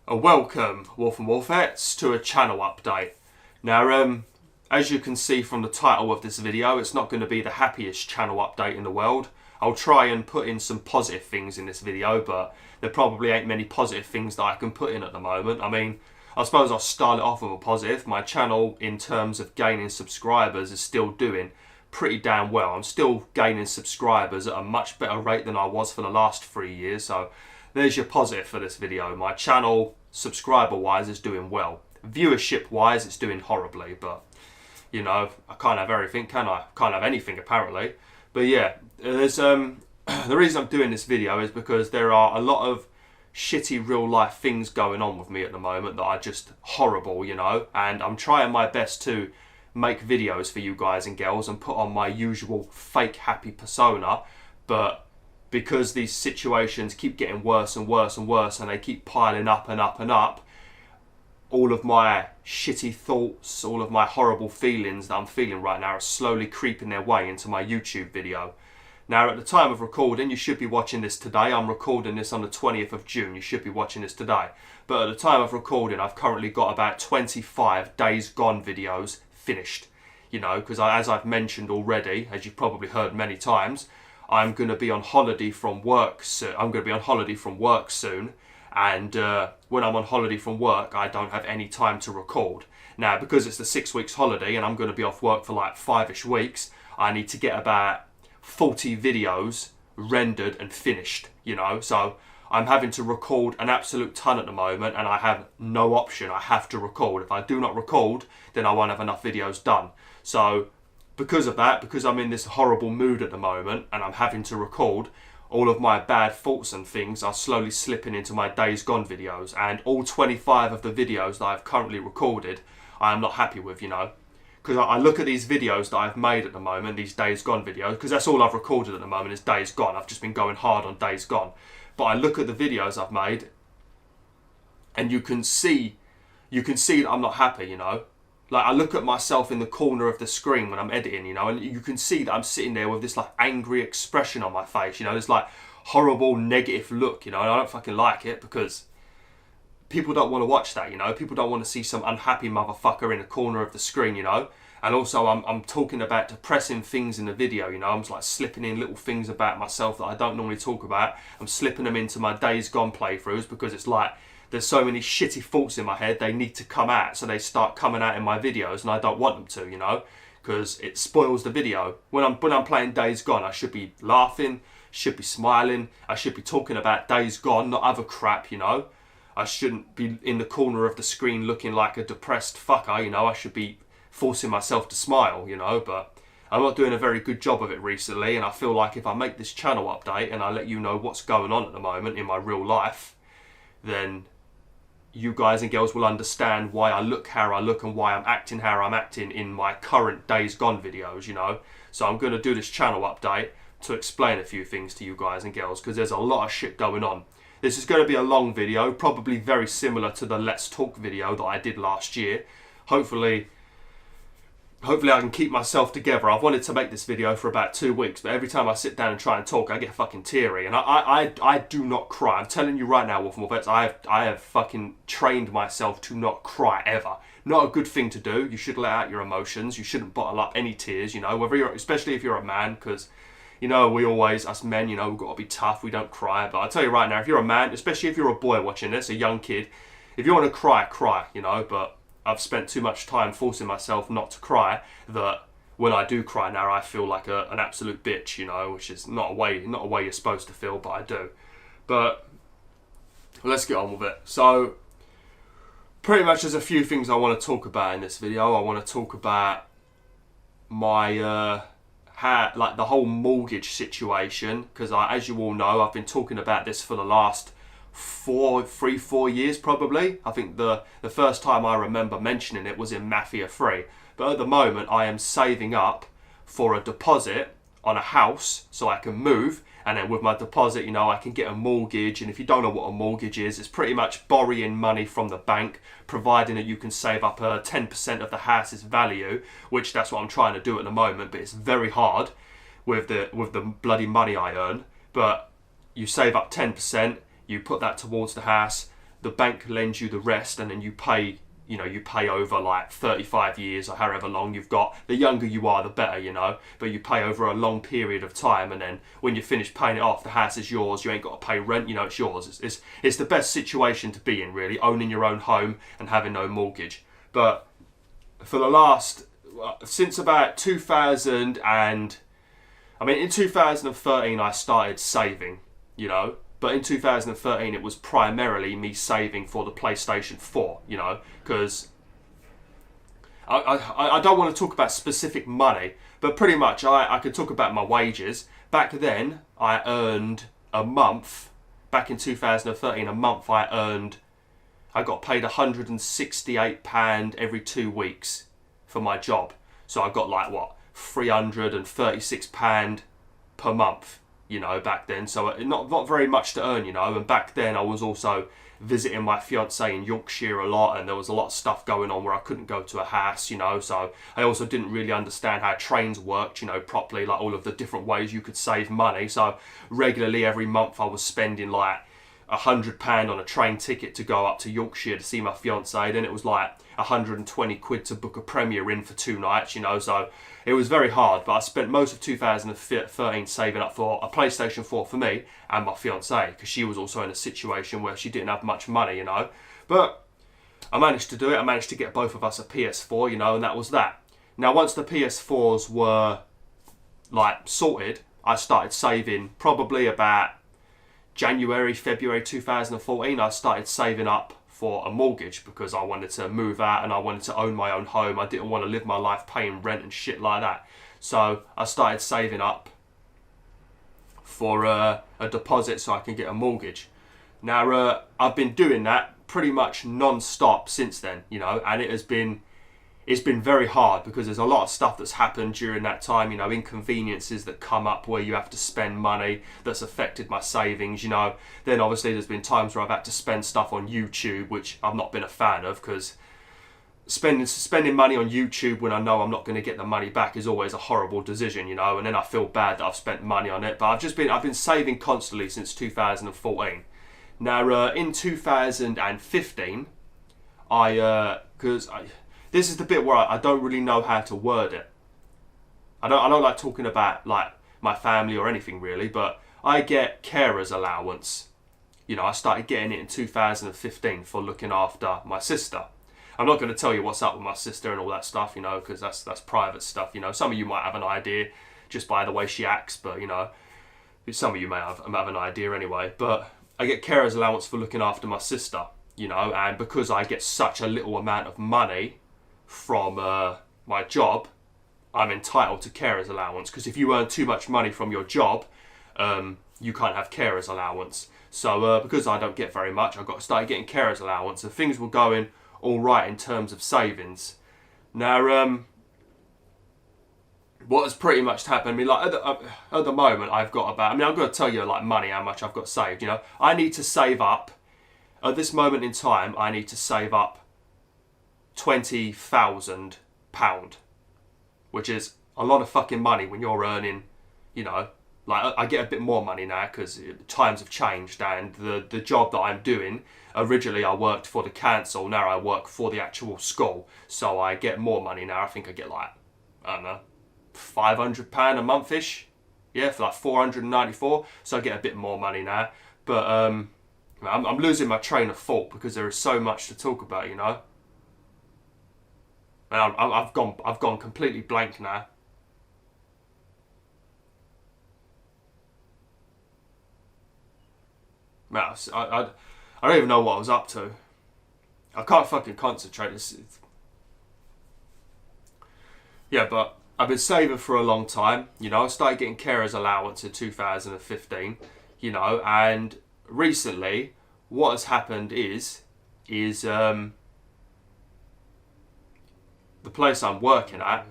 Welcome, Wolf and Wolfettes, to a channel update. Now, as you can see from the title of this video, it's not going to be the happiest channel update in the world. I'll try and put in some positive things in this video, but there probably ain't many positive things that I can put in at the moment. I mean, I suppose I'll start it off with a positive. My channel, in terms of gaining subscribers, is still doing pretty damn well. I'm still gaining subscribers at a much better rate than I was for the last 3 years, so there's your positive for this video. My channel, subscriber-wise, is doing well. Viewership-wise, it's doing horribly, but, you know, I can't have everything, can I? Can't have anything, apparently. But yeah, there's the reason I'm doing this video is because there are a lot of shitty real-life things going on with me at the moment that are just horrible, you know, and I'm trying my best to make videos for you guys and girls and put on my usual fake happy persona, but because these situations keep getting worse and worse and worse and they keep piling up and up and up, all of my shitty thoughts, all of my horrible feelings that I'm feeling right now are slowly creeping their way into my YouTube video. Now, at the time of recording, you should be watching this today. I'm recording this on the 20th of June. You should be watching this today. But at the time of recording, I've currently got about 25 Days Gone videos finished. You know, because as I've mentioned already, as you've probably heard many times, I'm going to be on holiday from work soon. And when I'm on holiday from work, I don't have any time to record. Now, because it's the 6 weeks holiday and I'm going to be off work for like 5-ish weeks, I need to get about 40 videos rendered and finished, you know. So I'm having to record an absolute ton at the moment and I have no option. I have to record. If I do not record, then I won't have enough videos done. So because of that, because I'm in this horrible mood at the moment and I'm having to record, all of my bad thoughts and things are slowly slipping into my Days Gone videos, and all 25 of the videos that I've currently recorded I am not happy with, you know. Because I look at these videos that I've made at the moment, these Days Gone videos, because that's all I've recorded at the moment is Days Gone. I've just been going hard on Days Gone. But I look at the videos I've made and you can see that I'm not happy, you know. Like, I look at myself in the corner of the screen when I'm editing, you know, and you can see that I'm sitting there with this, like, angry expression on my face, you know, this, like, horrible negative look, you know, and I don't fucking like it because people don't want to watch that, you know. People don't want to see some unhappy motherfucker in the corner of the screen, you know. And also, I'm talking about depressing things in the video, you know. I'm just, like, slipping in little things about myself that I don't normally talk about. I'm slipping them into my Days Gone playthroughs because it's like, there's so many shitty thoughts in my head, they need to come out, so they start coming out in my videos, and I don't want them to, you know, because it spoils the video. When I'm playing Days Gone, I should be laughing, should be smiling, I should be talking about Days Gone, not other crap, you know. I shouldn't be in the corner of the screen looking like a depressed fucker, you know. I should be forcing myself to smile, you know, but I'm not doing a very good job of it recently, and I feel like if I make this channel update and I let you know what's going on at the moment in my real life, then you guys and girls will understand why I look how I look and why I'm acting how I'm acting in my current Days Gone videos, you know. So I'm going to do this channel update to explain a few things to you guys and girls, because there's a lot of shit going on. This is going to be a long video, probably very similar to the Let's Talk video that I did last year. Hopefully I can keep myself together. I've wanted to make this video for about 2 weeks, but every time I sit down and try and talk, I get fucking teary. And I do not cry. I'm telling you right now, Wolf and Wolfettes, I have fucking trained myself to not cry ever. Not a good thing to do. You should let out your emotions. You shouldn't bottle up any tears, you know, whether you're, especially if you're a man, because, you know, we always, us men, you know, we've got to be tough. We don't cry. But I'll tell you right now, if you're a man, especially if you're a boy watching this, a young kid, if you want to cry, cry, you know, but I've spent too much time forcing myself not to cry that when I do cry now, I feel like an absolute bitch, you know, which is not a way you're supposed to feel, but I do. But let's get on with it. So pretty much there's a few things I want to talk about in this video. I want to talk about my like the whole mortgage situation, because as you all know, I've been talking about this for the last 4 years probably. I think the first time I remember mentioning it was in Mafia 3. But at the moment I am saving up for a deposit on a house so I can move, and then with my deposit, you know, I can get a mortgage. And if you don't know what a mortgage is, it's pretty much borrowing money from the bank, providing that you can save up 10% of the house's value, which that's what I'm trying to do at the moment, but it's very hard with the bloody money I earn. But you save up 10%, you put that towards the house, the bank lends you the rest, and then you pay, you pay over like 35 years or however long you've got. The younger you are, the better, but you pay over a long period of time, and then when you finish paying it off, the house is yours. You ain't got to pay rent, it's yours. It's the best situation to be in, really, owning your own home and having no mortgage. But for the last, since about 2000 and, in 2013 I started saving, but in 2013 it was primarily me saving for the PlayStation 4, because I don't want to talk about specific money, but pretty much I could talk about my wages. Back then I earned a month, back in 2013, a month I got paid £168 every 2 weeks for my job. So I got like, £336 per month, back then. So not very much to earn, and back then I was also visiting my fiance in Yorkshire a lot, and there was a lot of stuff going on where I couldn't go to a house, so I also didn't really understand how trains worked, properly, like all of the different ways you could save money. So regularly every month I was spending like £100 on a train ticket to go up to Yorkshire to see my fiance. Then it was like 120 quid to book a premiere in for 2 nights, so it was very hard. But I spent most of 2013 saving up for a PlayStation 4 for me and my fiance, because she was also in a situation where she didn't have much money, but I managed to do it. I managed to get both of us a PS4, and that was that. Now once the PS4s were like sorted, I started saving probably about January, February 2014. I started saving up for a mortgage because I wanted to move out and I wanted to own my own home. I didn't want to live my life paying rent and shit like that. So I started saving up for a deposit so I can get a mortgage. Now I've been doing that pretty much non-stop since then, and it's been very hard because there's a lot of stuff that's happened during that time, inconveniences that come up where you have to spend money that's affected my savings, Then obviously there's been times where I've had to spend stuff on YouTube, which I've not been a fan of, because spending money on YouTube when I know I'm not going to get the money back is always a horrible decision, and then I feel bad that I've spent money on it. But I've been saving constantly since 2014. Now in 2015, this is the bit where I don't really know how to word it. I don't like talking about like my family or anything really, but I get carer's allowance. I started getting it in 2015 for looking after my sister. I'm not going to tell you what's up with my sister and all that stuff, because that's private stuff. Some of you might have an idea just by the way she acts, but some of you may have an idea anyway. But I get carer's allowance for looking after my sister, and because I get such a little amount of money from my job, I'm entitled to carer's allowance, because if you earn too much money from your job, you can't have carer's allowance. So because I don't get very much, I got started getting carer's allowance, and things were going all right in terms of savings. Now what has pretty much happened, at the moment I've got about, I'm going to tell you like money, how much I've got saved. I need to save up, at this moment in time, I need to save up £20,000, which is a lot of fucking money when you're earning, like I get a bit more money now because times have changed, and the job that I'm doing, originally I worked for the council, now I work for the actual school, so I get more money now. I think I get like, I don't know, £500 a month-ish, for like 494, so I get a bit more money now. But I'm losing my train of thought because there is so much to talk about, And I've gone completely blank now. Man, I don't even know what I was up to. I can't fucking concentrate. Yeah, but I've been saving for a long time. I started getting carer's allowance in 2015. And recently, what has happened is the place I'm working at,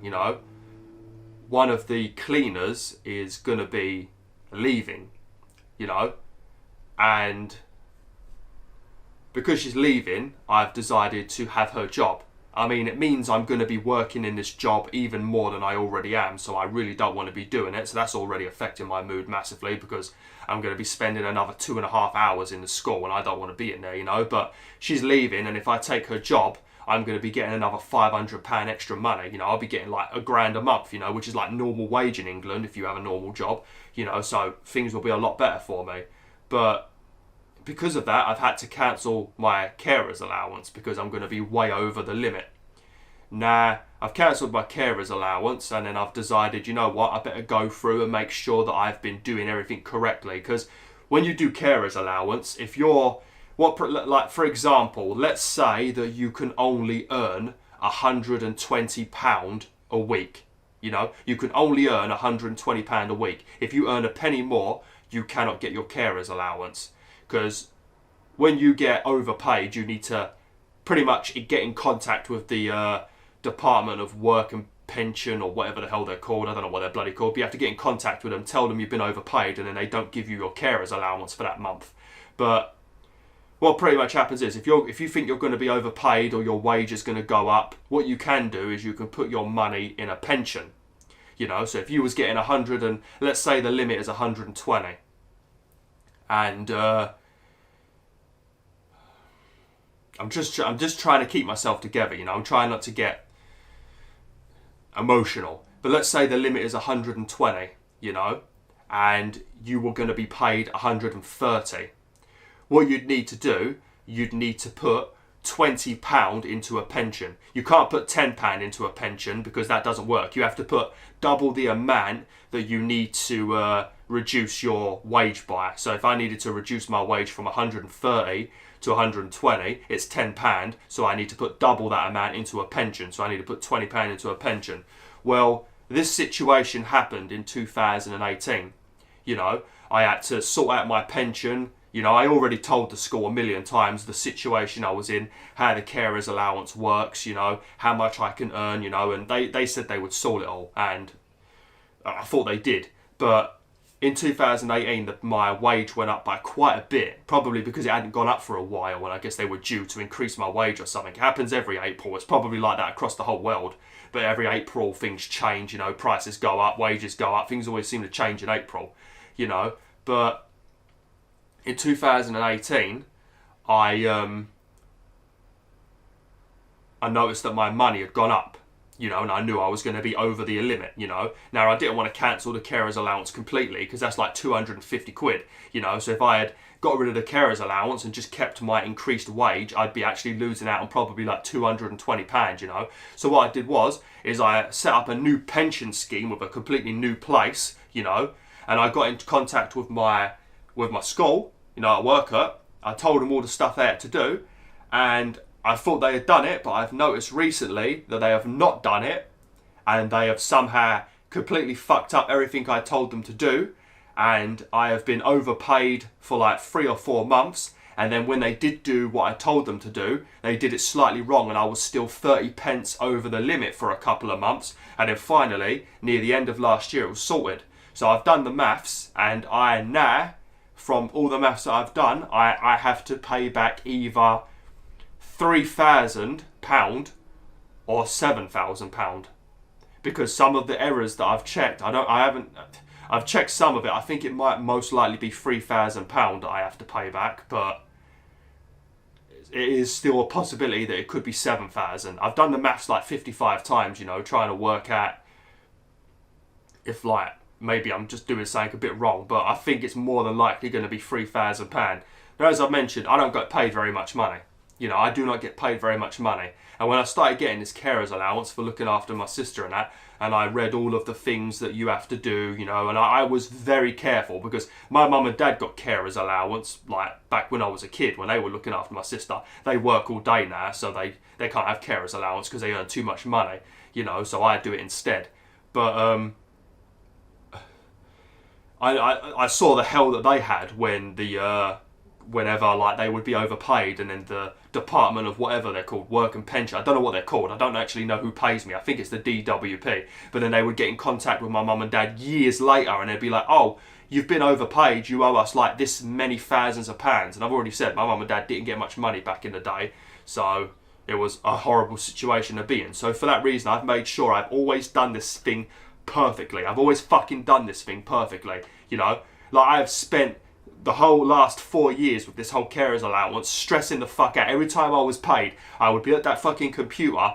one of the cleaners is going to be leaving, and because she's leaving, I've decided to have her job. I mean, it means I'm going to be working in this job even more than I already am, so I really don't want to be doing it. So that's already affecting my mood massively, because I'm going to be spending another 2.5 hours in the school, and I don't want to be in there, you know. But she's leaving, and if I take her job, I'm going to be getting another £500 extra money. You know, I'll be getting like £1,000 a month, you know, which is like normal wage in England if you have a normal job, you know, so things will be a lot better for me. But because of that, I've had to cancel my carer's allowance because I'm going to be way over the limit. Now, I've cancelled my carer's allowance, and then I've decided, you know what, I better go through and make sure that I've been doing everything correctly. Because when you do carer's allowance, if you're, like for example, let's say that you can only earn £120 a week. You know, you can only earn £120 a week. If you earn a penny more, you cannot get your carer's allowance. Because when you get overpaid, you need to pretty much get in contact with the Department of Work and Pension, or whatever the hell they're called. I don't know what they're bloody called. But you have to get in contact with them, tell them you've been overpaid, and then they don't give you your carer's allowance for that month. But what pretty much happens is, if you think you're going to be overpaid or your wage is going to go up, what you can do is you can put your money in a pension. You know, so if you was getting 100, and let's say the limit is 120, and I'm just trying to keep myself together. You know, I'm trying not to get emotional. But let's say the limit is 120, you know, and you were going to be paid 130. What you'd need to do, you'd need to put £20 into a pension. You can't put £10 into a pension because that doesn't work. You have to put double the amount that you need to reduce your wage by. So if I needed to reduce my wage from 130 to 120, it's £10, so I need to put double that amount into a pension. So I need to put £20 into a pension. Well, this situation happened in 2018. You know, I had to sort out my pension. You know, I already told the school a million times the situation I was in, how the carer's allowance works, you know, how much I can earn, you know, and they said they would sort it all, and I thought they did. But in 2018, my wage went up by quite a bit, probably because it hadn't gone up for a while, and I guess they were due to increase my wage or something. It happens every April. It's probably like that across the whole world. But every April, things change, you know, prices go up, wages go up. Things always seem to change in April, you know. But in 2018, I noticed that my money had gone up. You know, and I knew I was going to be over the limit, you know. Now, I didn't want to cancel the carer's allowance completely because that's like 250 quid, you know. So if I had got rid of the carer's allowance and just kept my increased wage, I'd be actually losing out on probably like £220, you know. So what I did is I set up a new pension scheme with a completely new place, you know. And I got into contact with my school, you know, at work at. I told them all the stuff they had to do, and I thought they had done it, but I've noticed recently that they have not done it, and they have somehow completely fucked up everything I told them to do, and I have been overpaid for like 3 or 4 months, and then when they did do what I told them to do, they did it slightly wrong, and I was still 30 pence over the limit for a couple of months, and then finally, near the end of last year, it was sorted. So I've done the maths, and I now, from all the maths that I've done, I have to pay back either £3,000 or £7,000, because some of the errors that I've checked, I've checked some of it. I think it might most likely be £3,000 that I have to pay back, but it is still a possibility that it could be 7,000. I've done the maths like 55 times, you know, trying to work out if like maybe I'm just doing something a bit wrong, but I think it's more than likely going to be £3,000. Now, as I mentioned, I don't get paid very much money. You know, I do not get paid very much money. And when I started getting this carer's allowance for looking after my sister and that, and I read all of the things that you have to do, you know, and I was very careful because my mum and dad got carer's allowance, like, back when I was a kid, when they were looking after my sister. They work all day now, so they can't have carer's allowance because they earn too much money, you know, so I do it instead. But, I saw the hell that they had when whenever like they would be overpaid, and then the Department of whatever they're called, Work and Pension, I don't know what they're called, I don't actually know who pays me, I think it's the DWP, but then they would get in contact with my mum and dad years later, and they'd be like, oh, you've been overpaid, you owe us like this many thousands of pounds. And I've already said my mum and dad didn't get much money back in the day, so It was a horrible situation to be in. So for that reason, I've made sure I've always done this thing perfectly. I've always fucking done this thing perfectly, you know? Like, I have spent the whole last 4 years with this whole carers allowance stressing the fuck out. Every time I was paid, I would be at that fucking computer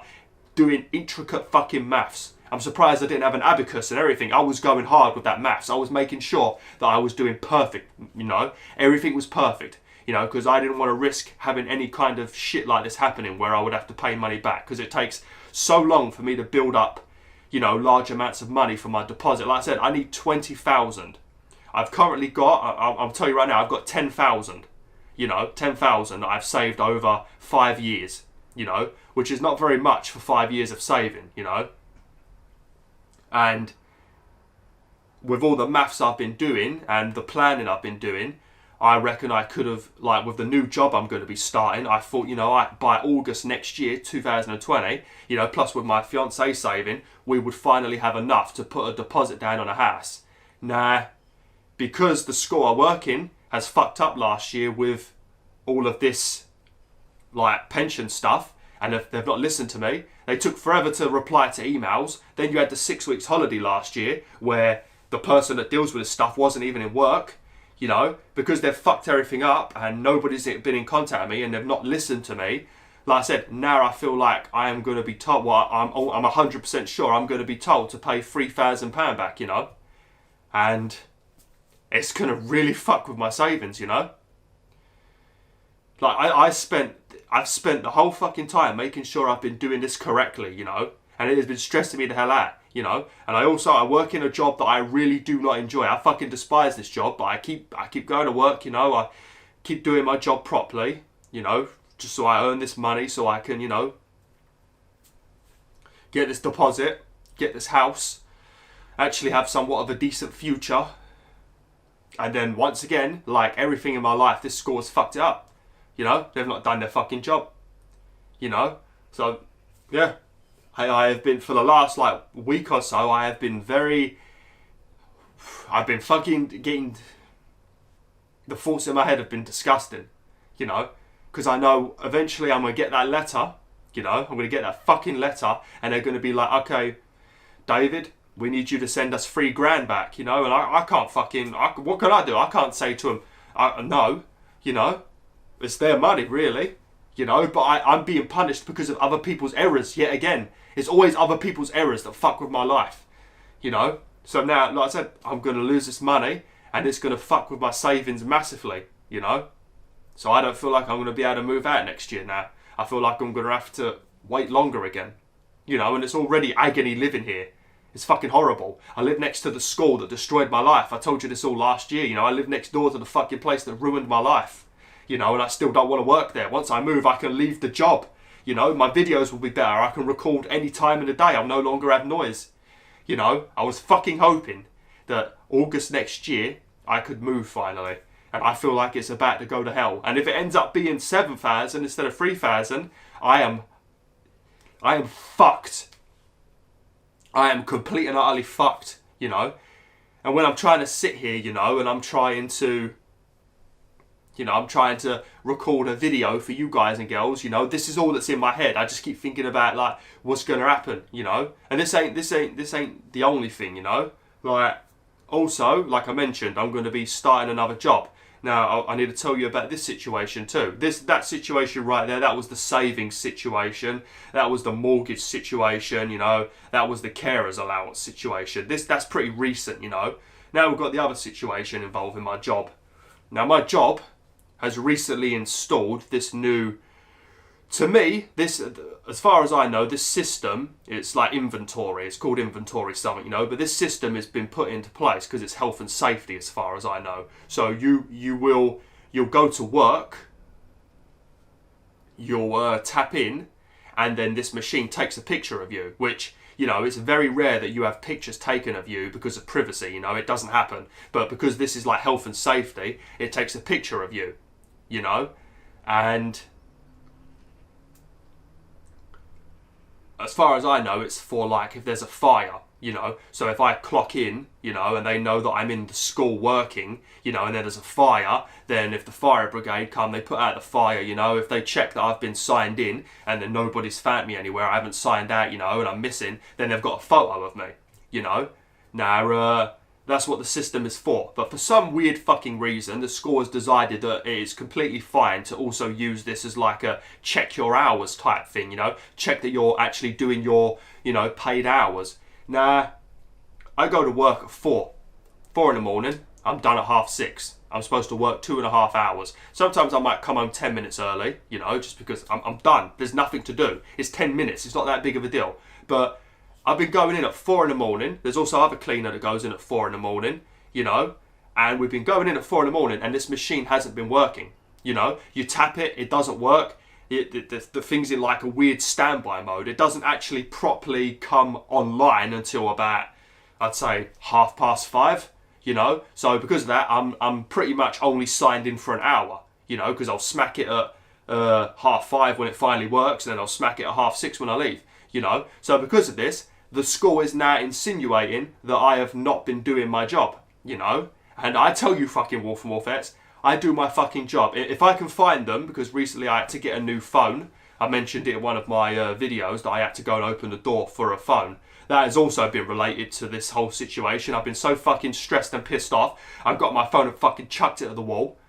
doing intricate fucking maths. I'm surprised I didn't have an abacus and everything. I was going hard with that maths. I was making sure that I was doing perfect, you know? Everything was perfect, you know, because I didn't want to risk having any kind of shit like this happening where I would have to pay money back, because it takes so long for me to build up, you know, large amounts of money for my deposit. Like I said, I need 20,000. I've currently got, I'll tell you right now, I've got 10,000, you know, 10,000 that I've saved over 5 years, you know, which is not very much for 5 years of saving, you know. And with all the maths I've been doing and the planning I've been doing, I reckon I could have, like, with the new job I'm going to be starting, I thought, you know, by August next year, 2020, you know, plus with my fiance saving, we would finally have enough to put a deposit down on a house. Nah, because the school I work in has fucked up last year with all of this, like, pension stuff, and if they've not listened to me, they took forever to reply to emails. Then you had the 6 weeks holiday last year where the person that deals with this stuff wasn't even in work, you know, because they've fucked everything up and nobody's been in contact with me and they've not listened to me. Like I said, now I feel like I am going to be told, well, I'm 100% sure I'm going to be told to pay £3,000 back, you know, and it's going to really fuck with my savings, you know. Like, I've spent the whole fucking time making sure I've been doing this correctly, you know, and it has been stressing me the hell out, you know. And I work in a job that I really do not enjoy. I fucking despise this job, but I keep going to work, you know. I keep doing my job properly, you know, just so I earn this money, so I can, you know, get this deposit, get this house, actually have somewhat of a decent future. And then once again, like everything in my life, this school has fucked it up. You know, they've not done their fucking job. You know, so yeah, I have been, for the last like week or so, I've been fucking getting, the thoughts in my head have been disgusting. You know, because I know eventually I'm going to get that letter. You know, I'm going to get that fucking letter, and they're going to be like, okay, David, we need you to send us £3,000 back, you know, and I can't fucking, what can I do? I can't say to them, no, you know, it's their money, really, you know, but I'm being punished because of other people's errors yet again. It's always other people's errors that fuck with my life, you know. So now, like I said, I'm going to lose this money and it's going to fuck with my savings massively, you know. So I don't feel like I'm going to be able to move out next year now. I feel like I'm going to have to wait longer again, you know, and it's already agony living here. It's fucking horrible. I live next to the school that destroyed my life. I told you this all last year, you know. I live next door to the fucking place that ruined my life, you know, and I still don't want to work there. Once I move, I can leave the job, you know. My videos will be better. I can record any time in the day. I'll no longer have noise, you know. I was fucking hoping that August next year I could move finally, and I feel like it's about to go to hell. And if it ends up being 7,000 instead of 3,000, I am fucked. I am complete and utterly fucked, you know. And when I'm trying to sit here, you know, and I'm trying to record a video for you guys and girls, you know, this is all that's in my head. I just keep thinking about, like, what's going to happen, you know. And this ain't the only thing, you know. Like, also, like I mentioned, I'm going to be starting another job. Now, I need to tell you about this situation too. That situation right there, that was the savings situation. That was the mortgage situation, you know. That was the carers allowance situation. That's pretty recent, you know. Now we've got the other situation involving my job. Now, my job has recently installed this new, to me, this, as far as I know, this system, it's like inventory. It's called inventory something, you know, but this system has been put into place because it's health and safety as far as I know. So you'll go to work, you'll tap in, and then this machine takes a picture of you, which, you know, it's very rare that you have pictures taken of you because of privacy, you know, it doesn't happen. But because this is like health and safety, it takes a picture of you, you know, and as far as I know, it's for, like, if there's a fire, you know. So if I clock in, you know, and they know that I'm in the school working, you know, and then there's a fire, then if the fire brigade come, they put out the fire, you know. If they check that I've been signed in and then nobody's found me anywhere, I haven't signed out, you know, and I'm missing, then they've got a photo of me, you know. Now, that's what the system is for. But for some weird fucking reason, the school has decided that it is completely fine to also use this as like a check your hours type thing, you know. Check that you're actually doing your, you know, paid hours. Now, I go to work at 4 in the morning. I'm done at 6:30. I'm supposed to work 2.5 hours. Sometimes I might come home 10 minutes early, you know, just because I'm done. There's nothing to do. It's 10 minutes. It's not that big of a deal. But I've been going in at 4 in the morning. There's also other cleaner that goes in at 4 in the morning, you know. And we've been going in at 4 in the morning and this machine hasn't been working. You know, you tap it, it doesn't work. The thing's in like a weird standby mode. It doesn't actually properly come online until about, I'd say, 5:30, you know. So because of that, I'm pretty much only signed in for an hour, you know, because I'll smack it at 5:30 when it finally works, and then I'll smack it at 6:30 when I leave, you know. So because of this, the school is now insinuating that I have not been doing my job, you know. And I tell you fucking Wolf and Wolfettes, I do my fucking job. If I can find them, because recently I had to get a new phone. I mentioned it in one of my videos that I had to go and open the door for a phone. That has also been related to this whole situation. I've been so fucking stressed and pissed off. I've got my phone and fucking chucked it at the wall.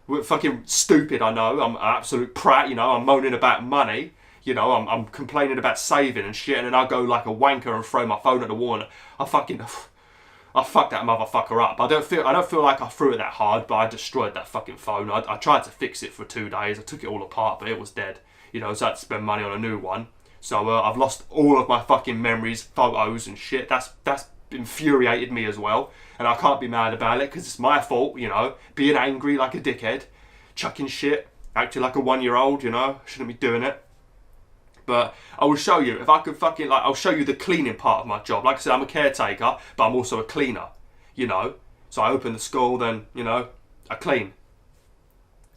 We're fucking stupid, I know. I'm an absolute prat, you know. I'm moaning about money. You know, I'm complaining about saving and shit. And then I go like a wanker and throw my phone at the wall. And I fucked that motherfucker up. I don't feel like I threw it that hard, but I destroyed that fucking phone. I tried to fix it for 2 days. I took it all apart, but it was dead. You know, so I had to spend money on a new one. So I've lost all of my fucking memories, photos and shit. That's infuriated me as well. And I can't be mad about it because it's my fault, you know. Being angry like a dickhead. Chucking shit. Acting like a 1-year-old, you know. Shouldn't be doing it. But I will show you, if I could fucking, like, I'll show you the cleaning part of my job. Like I said, I'm a caretaker, but I'm also a cleaner, you know. So I open the school, then, you know, I clean.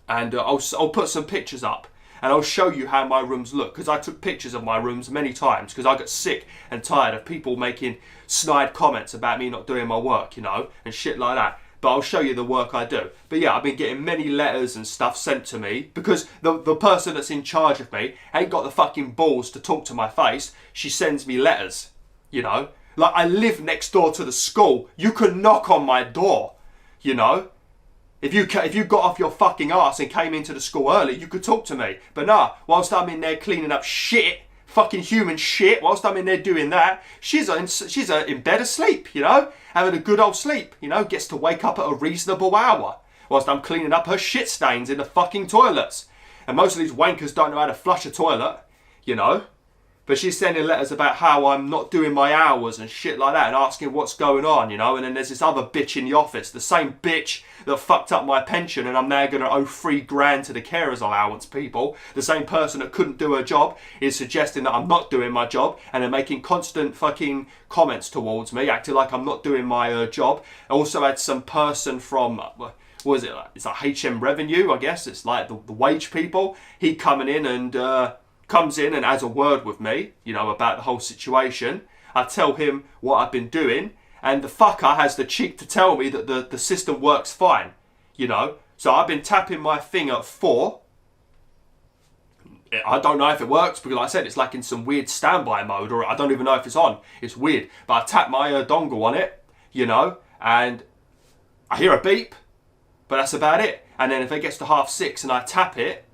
And I'll put some pictures up. And I'll show you how my rooms look. Because I took pictures of my rooms many times. Because I got sick and tired of people making snide comments about me not doing my work, you know. And shit like that. But I'll show you the work I do. But yeah, I've been getting many letters and stuff sent to me. Because the person that's in charge of me ain't got the fucking balls to talk to my face. She sends me letters, you know. Like, I live next door to the school. You can knock on my door, you know. If you got off your fucking arse and came into the school early, you could talk to me. But nah, whilst I'm in there cleaning up shit, fucking human shit, whilst I'm in there doing that, she's in bed asleep, you know, having a good old sleep, you know, gets to wake up at a reasonable hour, whilst I'm cleaning up her shit stains in the fucking toilets. And most of these wankers don't know how to flush a toilet, you know. But she's sending letters about how I'm not doing my hours and shit like that and asking what's going on, you know. And then there's this other bitch in the office, the same bitch that fucked up my pension and I'm now going to owe $3,000 to the carers allowance people. The same person that couldn't do her job is suggesting that I'm not doing my job and they're making constant fucking comments towards me, acting like I'm not doing my job. I also had some person from, what is it, it's like HM Revenue, I guess. It's like the wage people. He coming in and comes in and has a word with me, you know, about the whole situation. I tell him what I've been doing, and the fucker has the cheek to tell me that the system works fine, you know. So I've been tapping my thing at 4. I don't know if it works because, like I said, it's like in some weird standby mode, or I don't even know if it's on. It's weird. But I tap my dongle on it, you know, and I hear a beep, but that's about it. And then if it gets to 6:30 and I tap it,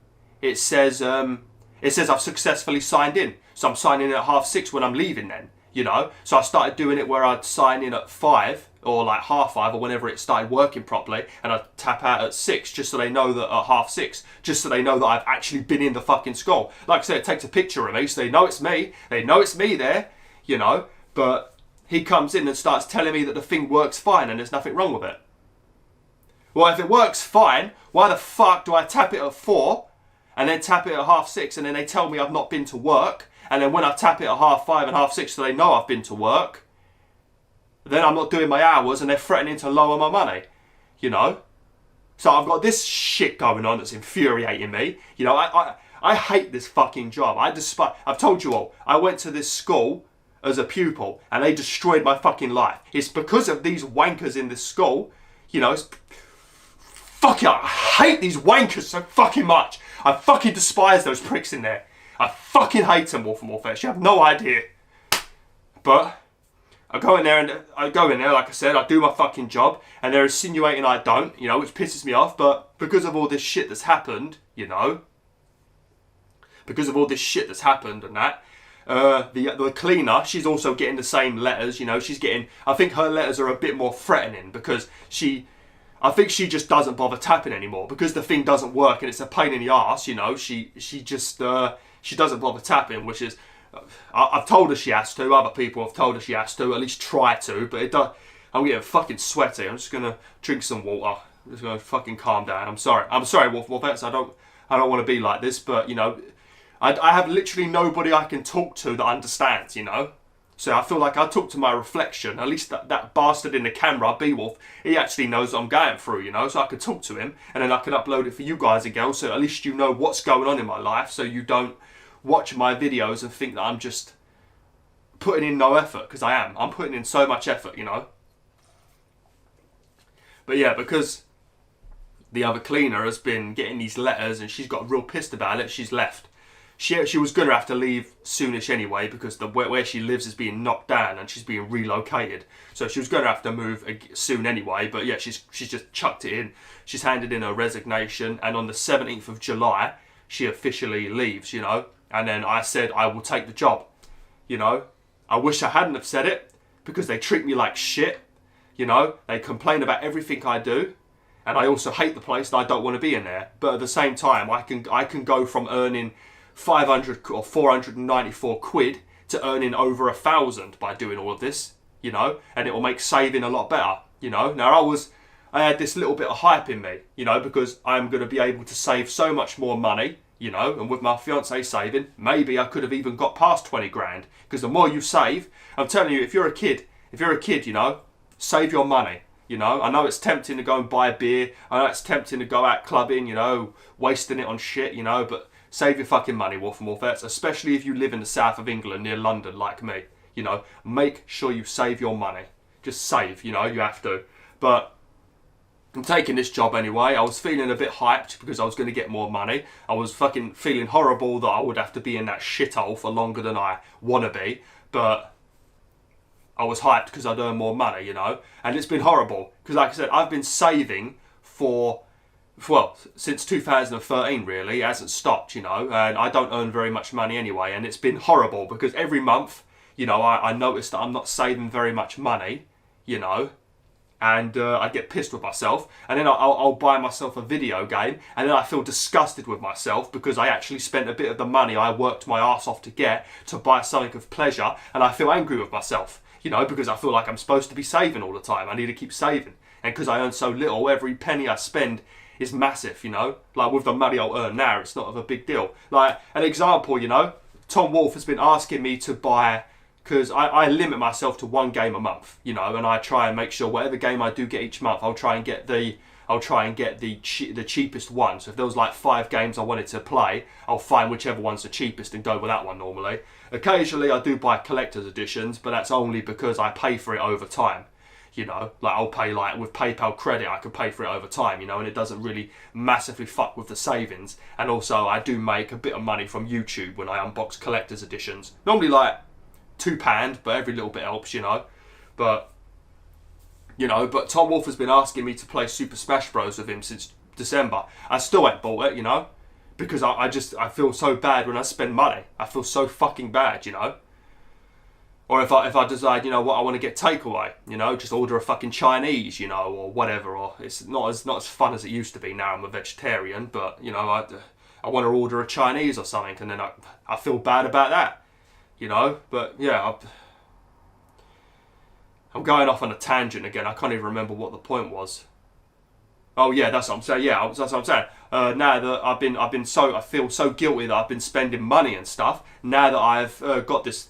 it says I've successfully signed in. So I'm signing in at 6:30 when I'm leaving then, you know. So I started doing it where I'd sign in at 5 or like 5:30 or whenever it started working properly, and I'd tap out at 6 just so they know that at 6:30, just so they know that I've actually been in the fucking school. Like I said, it takes a picture of me so they know it's me. They know it's me there, you know. But he comes in and starts telling me that the thing works fine and there's nothing wrong with it. Well, if it works fine, why the fuck do I tap it at 4? And then tap it at 6:30 and then they tell me I've not been to work. And then when I tap it at 5:30 and 6:30 so they know I've been to work, then I'm not doing my hours and they're threatening to lower my money, you know. So I've got this shit going on that's infuriating me. You know, I hate this fucking job. I've told you all, I went to this school as a pupil, and they destroyed my fucking life. It's because of these wankers in this school. You know, it's fucking, I hate these wankers so fucking much. I fucking despise those pricks in there. I fucking hate them, Wolf and Wolfettes. You have no idea. But I go in there, like I said, I do my fucking job, and they're insinuating I don't, you know, which pisses me off. But because of all this shit that's happened, you know, because of all this shit that's happened and that, the cleaner, she's also getting the same letters, you know, she's getting, I think her letters are a bit more threatening because I think she just doesn't bother tapping anymore because the thing doesn't work and it's a pain in the arse, you know, she just, she doesn't bother tapping, which is, I've told her she has to, other people have told her she has to, at least try to, but it does, I'm getting fucking sweaty, I'm just gonna drink some water, I'm just gonna fucking calm down, I'm sorry, Wolfettes, I don't want to be like this, but, you know, I have literally nobody I can talk to that understands, you know? So I feel like I talk to my reflection, at least that bastard in the camera, Bwolf, he actually knows what I'm going through, you know? So I can talk to him, and then I can upload it for you guys and girls, so at least you know what's going on in my life, so you don't watch my videos and think that I'm just putting in no effort, because I am. I'm putting in so much effort, you know? But yeah, because the other cleaner has been getting these letters and she's got real pissed about it, she's left. She was going to have to leave soonish anyway because where she lives is being knocked down and she's being relocated. So she was going to have to move soon anyway. But yeah, she's just chucked it in. She's handed in her resignation, and on the 17th of July, she officially leaves, you know. And then I said I will take the job, you know. I wish I hadn't have said it because they treat me like shit, you know. They complain about everything I do. And I also hate the place, and I don't want to be in there. But at the same time, I can go from earning 500 or 494 quid to earning over 1,000 by doing all of this, you know, and it will make saving a lot better, you know. Now I had this little bit of hype in me, you know, because I'm going to be able to save so much more money, you know, and with my fiance saving, maybe I could have even got past 20 grand, because the more you save, I'm telling you, if you're a kid, you know, save your money. You know, I know it's tempting to go and buy a beer, I know it's tempting to go out clubbing, you know, wasting it on shit, you know, but save your fucking money, Wolf and Wolfettes, especially if you live in the south of England near London like me. You know, make sure you save your money. Just save, you know, you have to. But I'm taking this job anyway. I was feeling a bit hyped because I was going to get more money. I was fucking feeling horrible that I would have to be in that shithole for longer than I want to be. But I was hyped because I'd earn more money, you know. And it's been horrible because, like I said, I've been saving since 2013 really. It hasn't stopped, you know, and I don't earn very much money anyway, and it's been horrible because every month, you know, I notice that I'm not saving very much money, you know, and I get pissed with myself, and then I'll buy myself a video game, and then I feel disgusted with myself because I actually spent a bit of the money I worked my arse off to get to buy something of pleasure, and I feel angry with myself, you know, because I feel like I'm supposed to be saving all the time. I need to keep saving, and because I earn so little, every penny I spend is massive, you know. Like with the money I'll earn now, it's not of a big deal. Like an example, you know, Tom Wolf has been asking me to buy, because I limit myself to one game a month, you know, and I try and make sure whatever game I do get each month, I'll try and get the cheapest one. So if there was like 5 games I wanted to play, I'll find whichever one's the cheapest and go with that one normally. Occasionally I do buy collector's editions, but that's only because I pay for it over time. You know, like I'll pay, like with PayPal credit, I can pay for it over time, you know, and it doesn't really massively fuck with the savings. And also I do make a bit of money from YouTube when I unbox collector's editions. Normally like £2, but every little bit helps, you know. But, you know, but Tom Wolf has been asking me to play Super Smash Bros with him since December. I still ain't bought it, you know, because I feel so bad when I spend money. I feel so fucking bad, you know. Or if I decide, you know what, I want to get takeaway, you know, just order a fucking Chinese, you know, or whatever. Or it's not as fun as it used to be. Now I'm a vegetarian, but you know, I want to order a Chinese or something, and then I feel bad about that, you know. But yeah, I'm going off on a tangent again. I can't even remember what the point was. Oh yeah, that's what I'm saying. Yeah, that's what I'm saying. Now that I feel so guilty that I've been spending money and stuff. Now that I've got this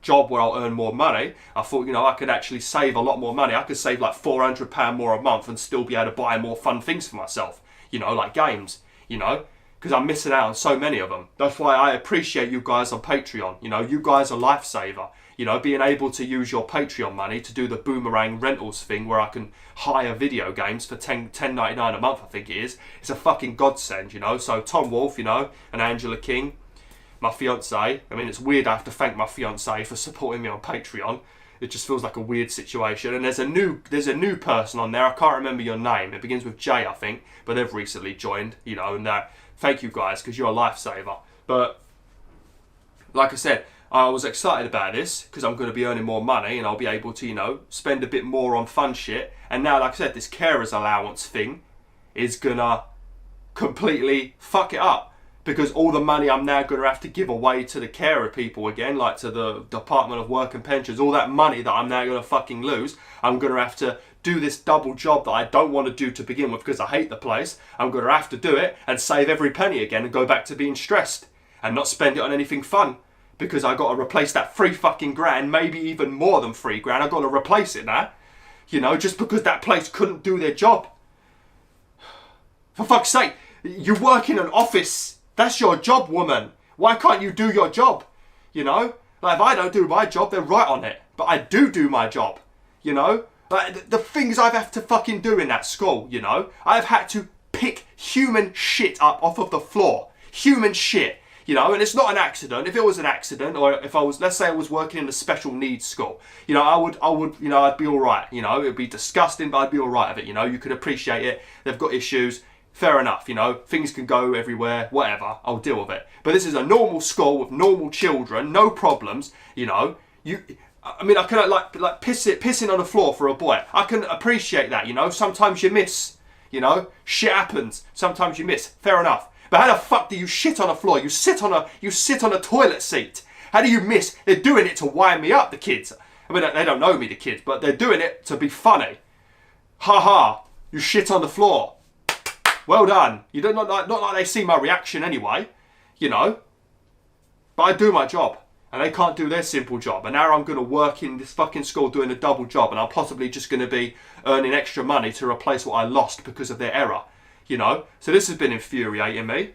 job where I'll earn more money, I thought, you know, I could actually save a lot more money. I could save like £400 more a month and still be able to buy more fun things for myself, you know, like games, you know. because I'm missing out on so many of them. That's why I appreciate you guys on Patreon. You know, you guys are lifesaver. You know, being able to use your Patreon money to do the Boomerang Rentals thing where I can hire video games for $10.99 a month, I think it is. It's a fucking godsend, you know. So Tom Wolf, you know, and Angela King, my fiance. I mean, it's weird I have to thank my fiance for supporting me on Patreon. It just feels like a weird situation. And there's a new person on there. I can't remember your name. It begins with J, I think, but they've recently joined, you know, and thank you guys, because you're a lifesaver. But like I said, I was excited about this because I'm going to be earning more money and I'll be able to, you know, spend a bit more on fun shit. And now, like I said, this carer's allowance thing is going to completely fuck it up, because all the money I'm now going to have to give away to the carer people again, like to the Department of Work and Pensions, all that money that I'm now going to fucking lose, I'm going to have to do this double job that I don't want to do to begin with because I hate the place. I'm going to have to do it and save every penny again and go back to being stressed and not spend it on anything fun, because I got to replace that $3 maybe even more than $3. I got to replace it now, you know, just because that place couldn't do their job. For fuck's sake, you work in an office. That's your job, woman. Why can't you do your job? You know, like if I don't do my job, they're right on it. But I do my job. You know, like the things I've had to fucking do in that school. You know, I've had to pick human shit up off of the floor. Human shit. You know, and it's not an accident. If it was an accident, or if I was, let's say I was working in a special needs school, you know, I would, you know, I'd be all right. You know, it'd be disgusting, but I'd be all right with it. You know, you could appreciate it. They've got issues. Fair enough. You know, things can go everywhere. Whatever. I'll deal with it. But this is a normal school with normal children, no problems. You know, I mean, I can like pissing on the floor for a boy. I can appreciate that. You know, sometimes you miss. You know, shit happens. Sometimes you miss. Fair enough. But how the fuck do you shit on the floor? You sit on a toilet seat. How do you miss? They're doing it to wind me up, the kids. I mean, they don't know me, the kids, but they're doing it to be funny. Ha ha! You shit on the floor. Well done. You don't not like they see my reaction anyway, you know. But I do my job, and they can't do their simple job. And now I'm going to work in this fucking school doing a double job, and I'm possibly just going to be earning extra money to replace what I lost because of their error. You know, so this has been infuriating me.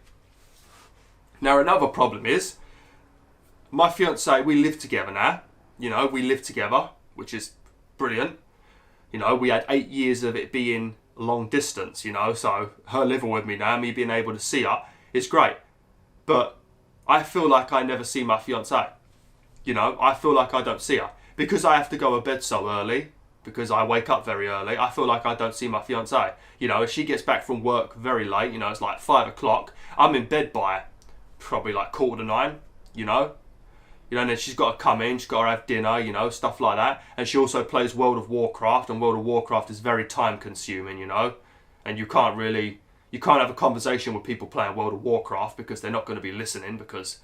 Now another problem is, my fiance, we live together now. You know, we live together, which is brilliant. You know, we had 8 years of it being long distance, you know, so her living with me now, me being able to see her, it's great. But I feel like I never see my fiance. You know, I feel like I don't see her. Because I have to go to bed so early, because I wake up very early, I feel like I don't see my fiance. You know, if she gets back from work very late, you know, it's like 5 o'clock, I'm in bed by probably like 8:45, you know. You know, and then she's got to come in, she's got to have dinner, you know, stuff like that. And she also plays World of Warcraft, and World of Warcraft is very time consuming, you know. And you can't have a conversation with people playing World of Warcraft because they're not going to be listening, because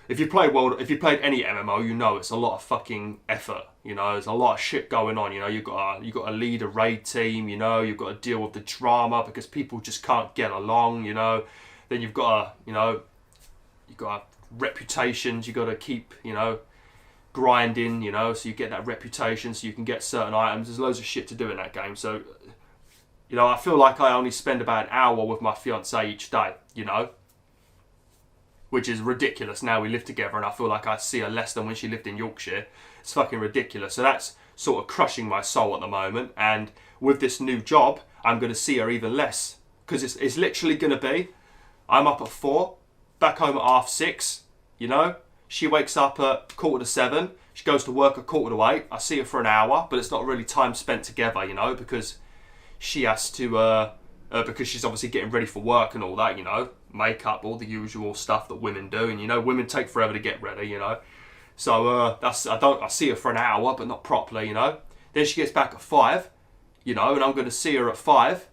if you played any MMO, you know it's a lot of fucking effort. You know, there's a lot of shit going on. You know, you've got to lead a raid team. You know, you've got to deal with the drama because people just can't get along. You know, then you've got reputations. You got to keep, you know, grinding. You know, so you get that reputation, so you can get certain items. There's loads of shit to do in that game. So, you know, I feel like I only spend about an hour with my fiance each day. You know. Which is ridiculous. Now we live together and I feel like I see her less than when she lived in Yorkshire. It's fucking ridiculous. So that's sort of crushing my soul at the moment. And with this new job, I'm going to see her even less. Because it's literally going to be, I'm up at 4, back home at 6:30, you know. She wakes up at 7:15. She goes to work at 7:45. I see her for an hour, but it's not really time spent together, you know, because she has to, because she's obviously getting ready for work and all that, you know. Makeup, all the usual stuff that women do, and you know, women take forever to get ready, you know. So I see her for an hour, but not properly, you know. Then she gets back at 5, you know, and I'm going to see her at 5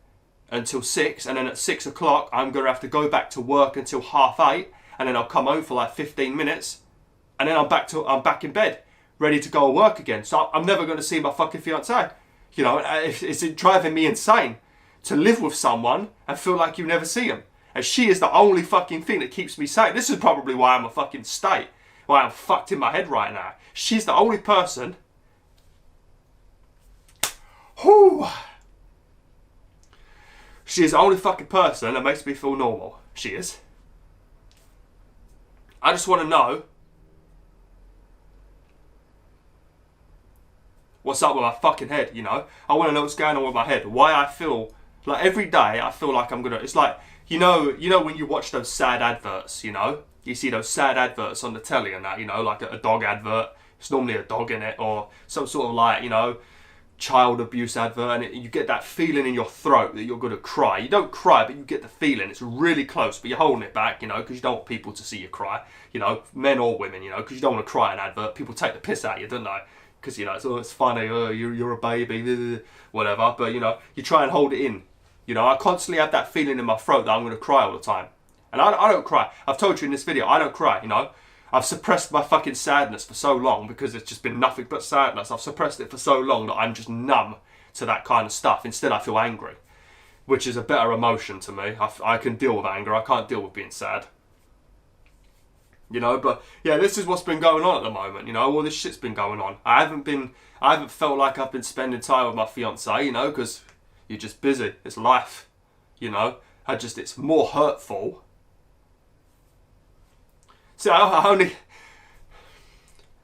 until 6, and then at 6 o'clock I'm going to have to go back to work until 7:30, and then I'll come home for like 15 minutes, and then I'm back in bed, ready to go to work again. So I'm never going to see my fucking fiance, you know. It's driving me insane to live with someone and feel like you never see them. And she is the only fucking thing that keeps me sane. This is probably why I'm a fucking state. Why I'm fucked in my head right now. She's the only person. Whoo! She is the only fucking person that makes me feel normal. She is. I just want to know what's up with my fucking head, you know? I want to know what's going on with my head. Why I feel like every day I feel like I'm gonna. It's like you know when you watch those sad adverts, you know, you see those sad adverts on the telly and that, you know, like a dog advert. It's normally a dog in it, or some sort of like, you know, child abuse advert, and you get that feeling in your throat that you're gonna cry. You don't cry, but you get the feeling. It's really close, but you're holding it back, you know, because you don't want people to see you cry, you know, men or women, you know, because you don't want to cry in an advert. People take the piss out of you, don't they? Because, you know, it's funny, oh, you're a baby, whatever, but, you know, you try and hold it in. You know, I constantly have that feeling in my throat that I'm going to cry all the time. And I don't cry. I've told you in this video, I don't cry, you know. I've suppressed my fucking sadness for so long because it's just been nothing but sadness. I've suppressed it for so long that I'm just numb to that kind of stuff. Instead, I feel angry, which is a better emotion to me. I can deal with anger. I can't deal with being sad. You know, but yeah, this is what's been going on at the moment. You know, all this shit's been going on. I haven't felt like I've been spending time with my fiance, you know, because you're just busy. It's life, you know. It's more hurtful. See, I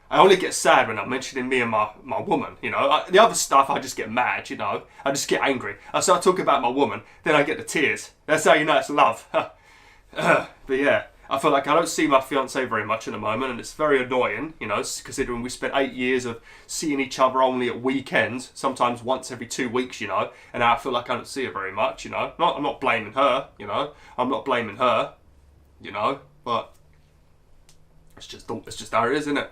only get sad when I'm mentioning me and my woman, you know. The other stuff, I just get mad, you know. I just get angry. I start talking about my woman, then I get the tears. That's how you know it's love. But yeah, I feel like I don't see my fiance very much at the moment, and it's very annoying, you know, considering we spent 8 years of seeing each other only at weekends, sometimes once every 2 weeks, you know, and now I feel like I don't see her very much, you know. I'm not blaming her, you know. I'm not blaming her, you know, but it's just how it is, isn't it?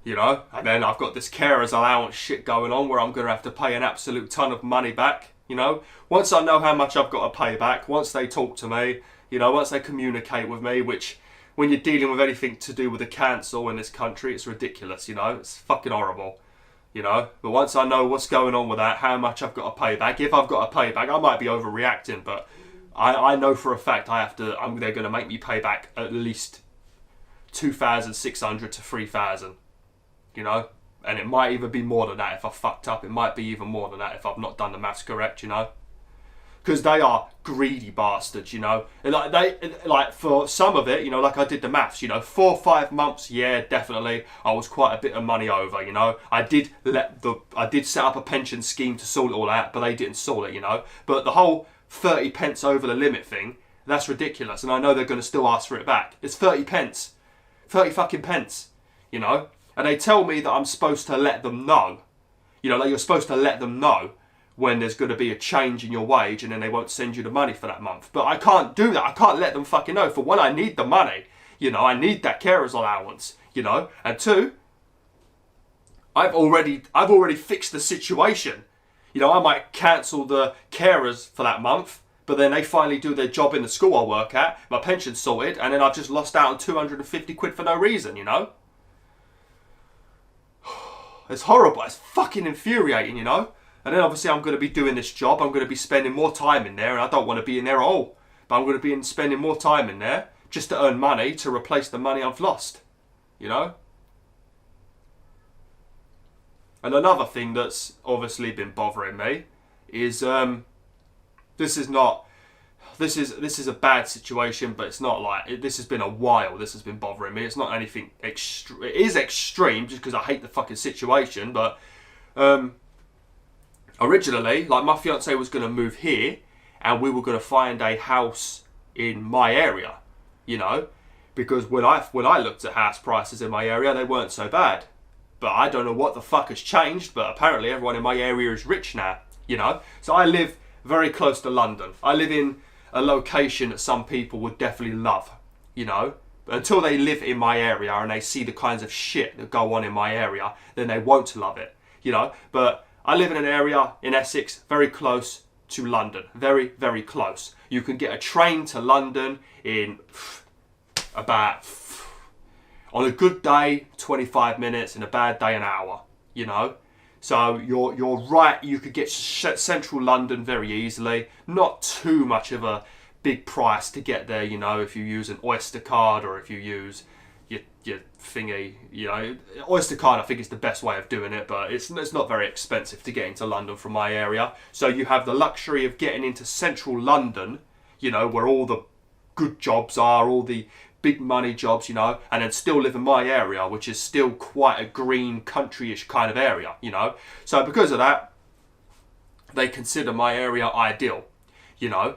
You know, and then I've got this carer's allowance shit going on where I'm going to have to pay an absolute ton of money back, you know. Once I know how much I've got to pay back, once they talk to me, you know, once they communicate with me, which when you're dealing with anything to do with the council in this country, it's ridiculous, you know, it's fucking horrible, you know. But once I know what's going on with that, how much I've got to pay back, if I've got to pay back, I might be overreacting, but I know for a fact they're going to make me pay back at least 2,600 to 3,000, you know, and it might even be more than that if I fucked up. It might be even more than that if I've not done the maths correct, you know. Because they are greedy bastards, you know. And like for some of it, you know, like I did the maths, you know, 4 or 5 months, yeah, definitely, I was quite a bit of money over, you know. I did set up a pension scheme to sort it all out, but they didn't sort it, you know. But the whole 30 pence over the limit thing, that's ridiculous, and I know they're going to still ask for it back. It's 30 pence, 30 fucking pence, you know. And they tell me that I'm supposed to let them know, you know, like you're supposed to let them know when there's going to be a change in your wage, and then they won't send you the money for that month. But I can't do that. I can't let them fucking know. For one, I need the money. You know, I need that carer's allowance, you know. And two, I've already fixed the situation. You know, I might cancel the carers for that month, but then they finally do their job in the school I work at, my pension's sorted, and then I've just lost out on 250 quid for no reason, you know. It's horrible. It's fucking infuriating, you know. And then obviously I'm going to be doing this job. I'm going to be spending more time in there, and I don't want to be in there at all. But I'm going to be spending more time in there just to earn money to replace the money I've lost. You know? And another thing that's obviously been bothering me is this is a bad situation, but it's not like this has been a while. This has been bothering me. It's not anything extreme. It is extreme just because I hate the fucking situation, but originally, like, my fiance was going to move here, and we were going to find a house in my area, you know, because when I looked at house prices in my area, they weren't so bad. But I don't know what the fuck has changed, but apparently everyone in my area is rich now, you know. So I live very close to London. I live in a location that some people would definitely love, you know. But until they live in my area and they see the kinds of shit that go on in my area, then they won't love it, you know. But I live in an area in Essex very close to London. Very, very close. You can get a train to London in about, on a good day, 25 minutes, and a bad day, an hour, you know. So you're right, you could get central London very easily. Not too much of a big price to get there, you know, if you use an Oyster card or if you use your thingy, you know. Oyster card I think is the best way of doing it, but it's not very expensive to get into London from my area. So you have the luxury of getting into central London, you know, where all the good jobs are, all the big money jobs, you know, and then still live in my area, which is still quite a green, country-ish kind of area, you know. So because of that, they consider my area ideal, you know.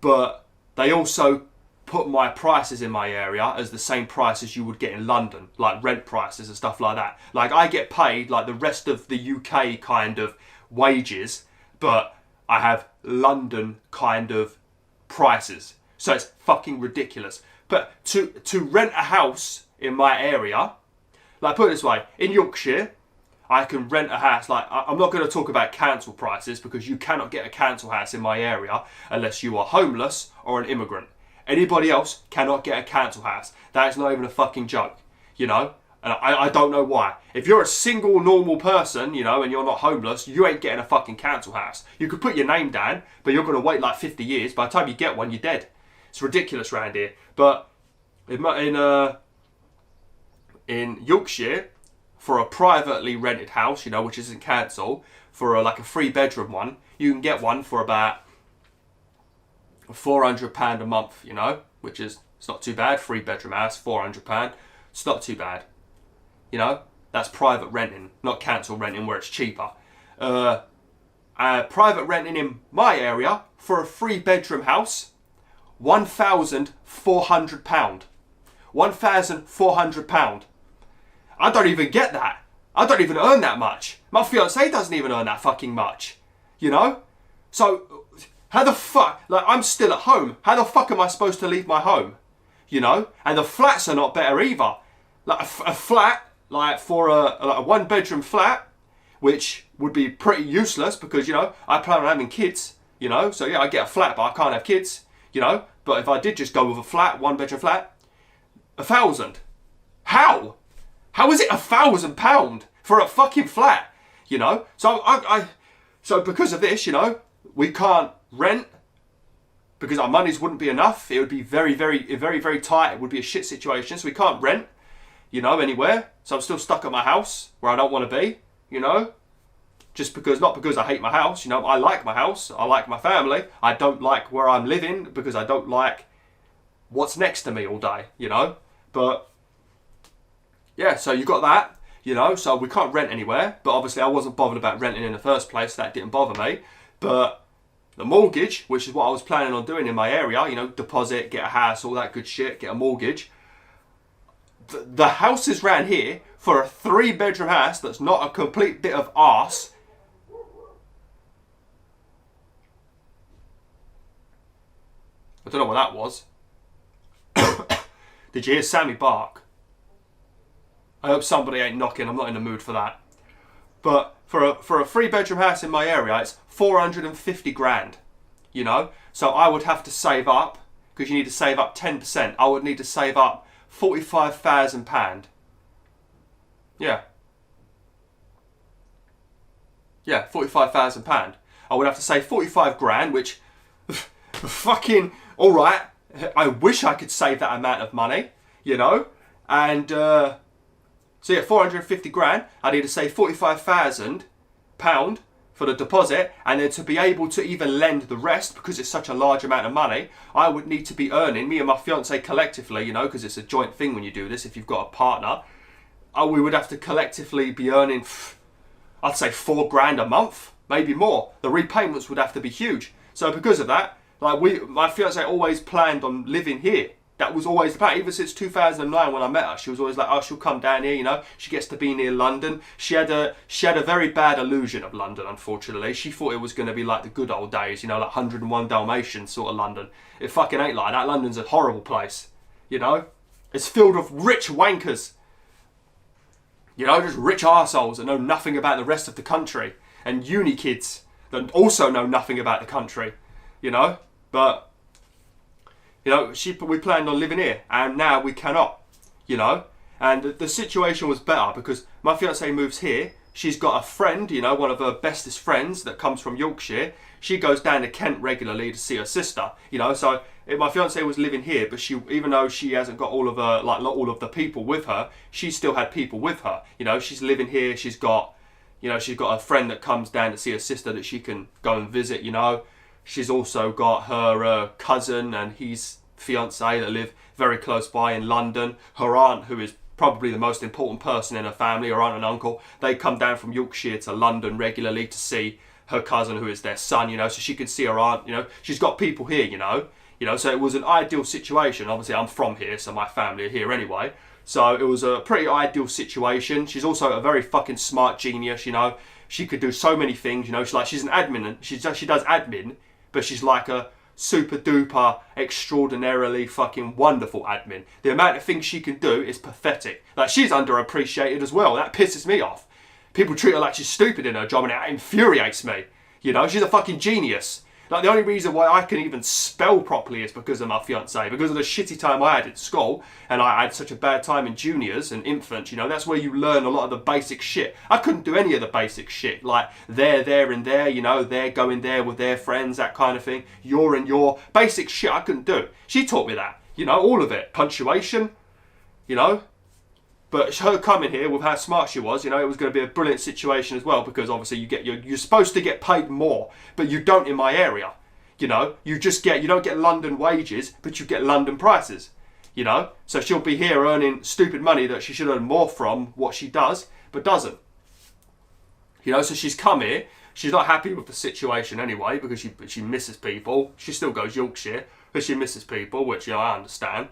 But they also put my prices in my area as the same price as you would get in London, like rent prices and stuff like that. Like I get paid like the rest of the UK kind of wages, but I have London kind of prices. So it's fucking ridiculous. But to rent a house in my area, like put it this way, in Yorkshire, I can rent a house. Like I'm not going to talk about council prices because you cannot get a council house in my area unless you are homeless or an immigrant. Anybody else cannot get a council house. That is not even a fucking joke, you know? And I don't know why. If you're a single normal person, you know, and you're not homeless, you ain't getting a fucking council house. You could put your name down, but you're going to wait like 50 years. By the time you get one, you're dead. It's ridiculous around here. But in Yorkshire, for a privately rented house, you know, which isn't council, for like a 3-bedroom one, you can get one for about £400 a month, you know, which is, it's not too bad. 3-bedroom house, £400. It's not too bad. You know, that's private renting, not council renting where it's cheaper. Private renting in my area for a 3-bedroom house, £1,400. £1,400. I don't even get that. I don't even earn that much. My fiance doesn't even earn that fucking much. You know? So, how the fuck, like I'm still at home. How the fuck am I supposed to leave my home? You know? And the flats are not better either. Like a flat, like for a 1-bedroom flat, which would be pretty useless because, you know, I plan on having kids, you know? So yeah, I get a flat, but I can't have kids, you know? But if I did just go with a flat, 1-bedroom flat, 1,000. How? How is it £1,000 for a fucking flat? You know? So so because of this, you know, we can't rent because our monies wouldn't be enough. It would be very, very tight. It would be a shit situation. So we can't rent, you know, anywhere. So I'm still stuck at my house where I don't want to be, you know? Just because, not because I hate my house, you know, I like my house. I like my family. I don't like where I'm living because I don't like what's next to me all day, you know? But yeah, so you got that, you know, so we can't rent anywhere. But obviously I wasn't bothered about renting in the first place. That didn't bother me. But the mortgage, which is what I was planning on doing in my area, you know, deposit, get a house, all that good shit, get a mortgage. The houses around here for a 3-bedroom house that's not a complete bit of arse. I don't know what that was. Did you hear Sammy bark? I hope somebody ain't knocking. I'm not in the mood for that. But for a 3-bedroom house in my area, it's 450 grand. You know, so I would have to save up because you need to save up 10%. I would need to save up £45,000. Yeah. Yeah, £45,000. I would have to save 45 grand, which fucking all right. I wish I could save that amount of money, you know, and. So yeah, 450 grand, I need to save £45,000 for the deposit, and then to be able to even lend the rest, because it's such a large amount of money, I would need to be earning, me and my fiance collectively, you know, because it's a joint thing when you do this, if you've got a partner, we would have to collectively be earning, I'd say 4 grand a month, maybe more. The repayments would have to be huge. So because of that, like my fiance always planned on living here. That was always the plan. Even since 2009 when I met her, she was always like, oh, she'll come down here, you know. She gets to be near London. She had a very bad illusion of London, unfortunately. She thought it was going to be like the good old days, you know, like 101 Dalmatians sort of London. It fucking ain't like that. London's a horrible place, you know. It's filled with rich wankers. You know, just rich arseholes that know nothing about the rest of the country. And uni kids that also know nothing about the country, you know. But you know, we planned on living here, and now we cannot, you know. And the situation was better because my fiance moves here. She's got a friend, you know, one of her bestest friends that comes from Yorkshire. She goes down to Kent regularly to see her sister, you know. So my fiance was living here, but even though she hasn't got all of her, like not all of the people with her, she still had people with her. You know, she's living here. She's got a friend that comes down to see her sister that she can go and visit, you know. She's also got her cousin, and he's fiance that live very close by in London. Her aunt, who is probably the most important person in her family, her aunt and uncle, they come down from Yorkshire to London regularly to see her cousin, who is their son, you know, so she could see her aunt, you know. She's got people here, you know, so it was an ideal situation. Obviously, I'm from here, so my family are here anyway. So it was a pretty ideal situation. She's also a very fucking smart genius, you know. She could do so many things, you know. She's an admin, and she does admin, but she's like a super duper, extraordinarily fucking wonderful admin. The amount of things she can do is pathetic. Like, she's underappreciated as well. That pisses me off. People treat her like she's stupid in her job, and it infuriates me. You know, she's a fucking genius. Like, the only reason why I can even spell properly is because of my fiancée, because of the shitty time I had at school, and I had such a bad time in juniors and infants, you know. That's where you learn a lot of the basic shit. I couldn't do any of the basic shit, like there, and there, you know, they're going there with their friends, that kind of thing. You're and your basic shit I couldn't do. She taught me that, you know, all of it. Punctuation, you know. But her coming here with how smart she was, you know, it was going to be a brilliant situation as well, because obviously you're supposed to get paid more, but you don't in my area. You know, you don't get London wages, but you get London prices. You know, so she'll be here earning stupid money that she should earn more from what she does, but doesn't. You know, so she's come here. She's not happy with the situation anyway, because she misses people. She still goes Yorkshire, but she misses people, which, you know, I understand.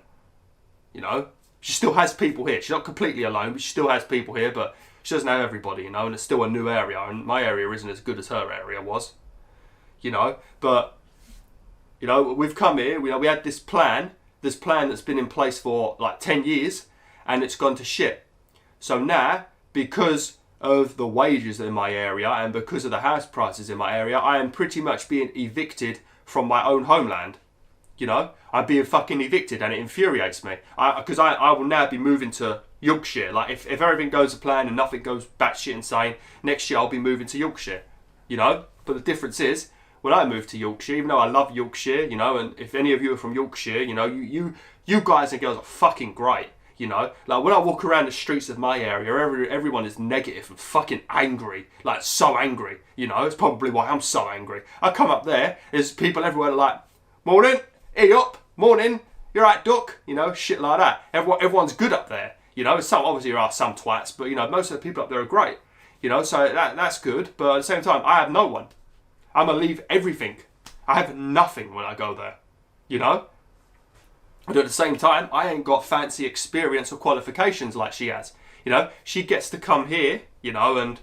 You know. She still has people here. She's not completely alone, but she still has people here, but she doesn't have everybody, you know, and it's still a new area, and my area isn't as good as her area was, you know. But, you know, we've come here, we had this plan that's been in place for like 10 years, and it's gone to shit. So now, because of the wages in my area, and because of the house prices in my area, I am pretty much being evicted from my own homeland. You know, I'm being fucking evicted, and it infuriates me. Because I will now be moving to Yorkshire. Like, if everything goes to plan and nothing goes batshit insane, next year I'll be moving to Yorkshire. You know? But the difference is, when I move to Yorkshire, even though I love Yorkshire, you know, and if any of you are from Yorkshire, you know, you guys and girls are fucking great. You know? Like, when I walk around the streets of my area, everyone is negative and fucking angry. Like, so angry. You know? It's probably why I'm so angry. I come up there, there's people everywhere like, morning. Hey up, morning, you're right, duck, you know, shit like that. Everyone's good up there, you know. Obviously there are some twats, but, you know, most of the people up there are great, you know, so that's good. But at the same time, I have no one. I'm going to leave everything. I have nothing when I go there, you know. But at the same time, I ain't got fancy experience or qualifications like she has, you know. She gets to come here, you know, and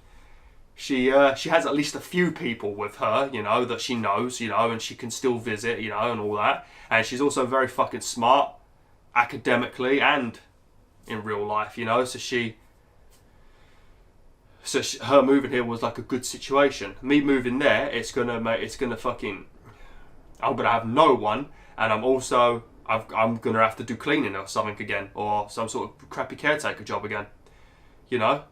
she has at least a few people with her, you know, that she knows, you know, and she can still visit, you know, and all that. And she's also very fucking smart, academically and in real life, you know. So her moving here was like a good situation. Me moving there, I'm gonna have no one, and I'm gonna have to do cleaning or something again, or some sort of crappy caretaker job again, you know.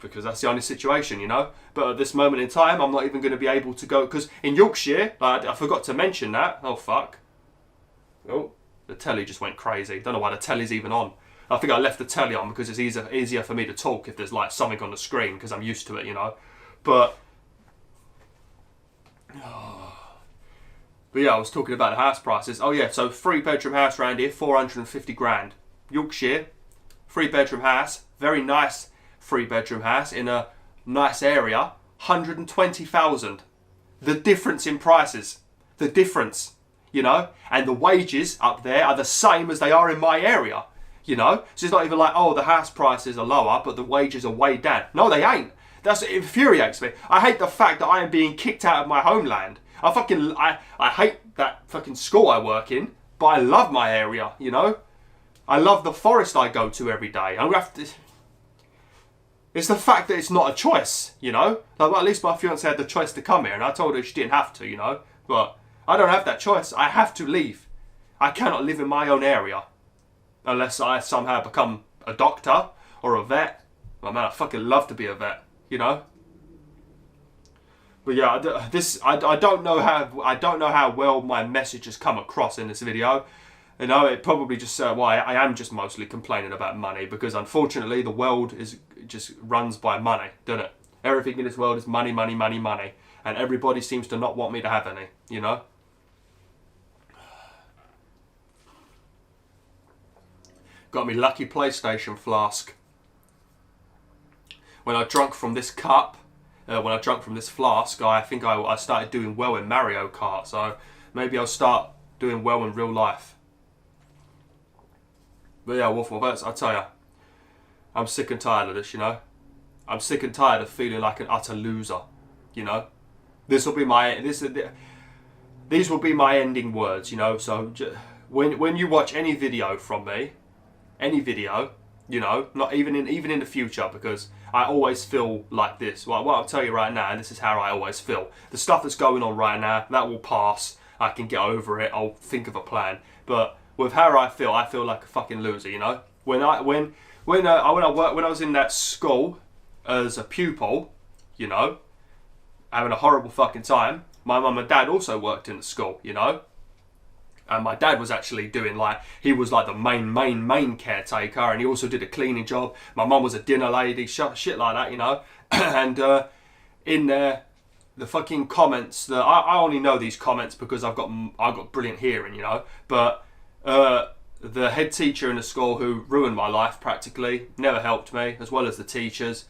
Because that's the only situation, you know. But at this moment in time, I'm not even going to be able to go, because in Yorkshire, I forgot to mention that. Oh, fuck. Oh, the telly just went crazy. Don't know why the telly's even on. I think I left the telly on because it's easier for me to talk if there's like something on the screen, because I'm used to it, you know. But yeah, I was talking about the house prices. Oh yeah, so 3-bedroom house around here, 450 grand. Yorkshire, 3-bedroom house, very nice 3-bedroom house in a nice area, 120,000. The difference in prices, the difference, you know, and the wages up there are the same as they are in my area, you know. So it's not even like, oh, the house prices are lower, but the wages are way down. No, they ain't. It infuriates me. I hate the fact that I am being kicked out of my homeland. I hate that fucking school I work in, but I love my area, you know. I love the forest I go to every day. I'm gonna have to. It's the fact that it's not a choice, you know. Like, well, at least my fiance had the choice to come here, and I told her she didn't have to, you know. But I don't have that choice. I have to leave. I cannot live in my own area unless I somehow become a doctor or a vet. Well, man, I fucking love to be a vet, you know. But yeah, I don't know how well my message has come across in this video. You know, it probably just I am just mostly complaining about money, because unfortunately the world just runs by money, doesn't it? Everything in this world is money, money, money, money, and everybody seems to not want me to have any, you know. Got me lucky PlayStation flask. When I drunk from this cup, when I drunk from this flask, I think I started doing well in Mario Kart. So maybe I'll start doing well in real life. But yeah, WolfTheWolf, I tell you, I'm sick and tired of this, you know. I'm sick and tired of feeling like an utter loser, you know. These will be my ending words, you know. So when you watch any video from me, any video, you know, not even in the future, because I always feel like this. Well, what I'll tell you right now, this is how I always feel. The stuff that's going on right now, that will pass. I can get over it. I'll think of a plan. But with how I feel like a fucking loser, you know. When I was in that school as a pupil, you know, having a horrible fucking time. My mum and dad also worked in the school, you know. And my dad was actually doing he was like the main caretaker, and he also did a cleaning job. My mum was a dinner lady, shit like that, you know. And in there, the fucking comments that I only know these comments because I've got brilliant hearing, you know. But the head teacher in the school, who ruined my life practically, never helped me, as well as the teachers.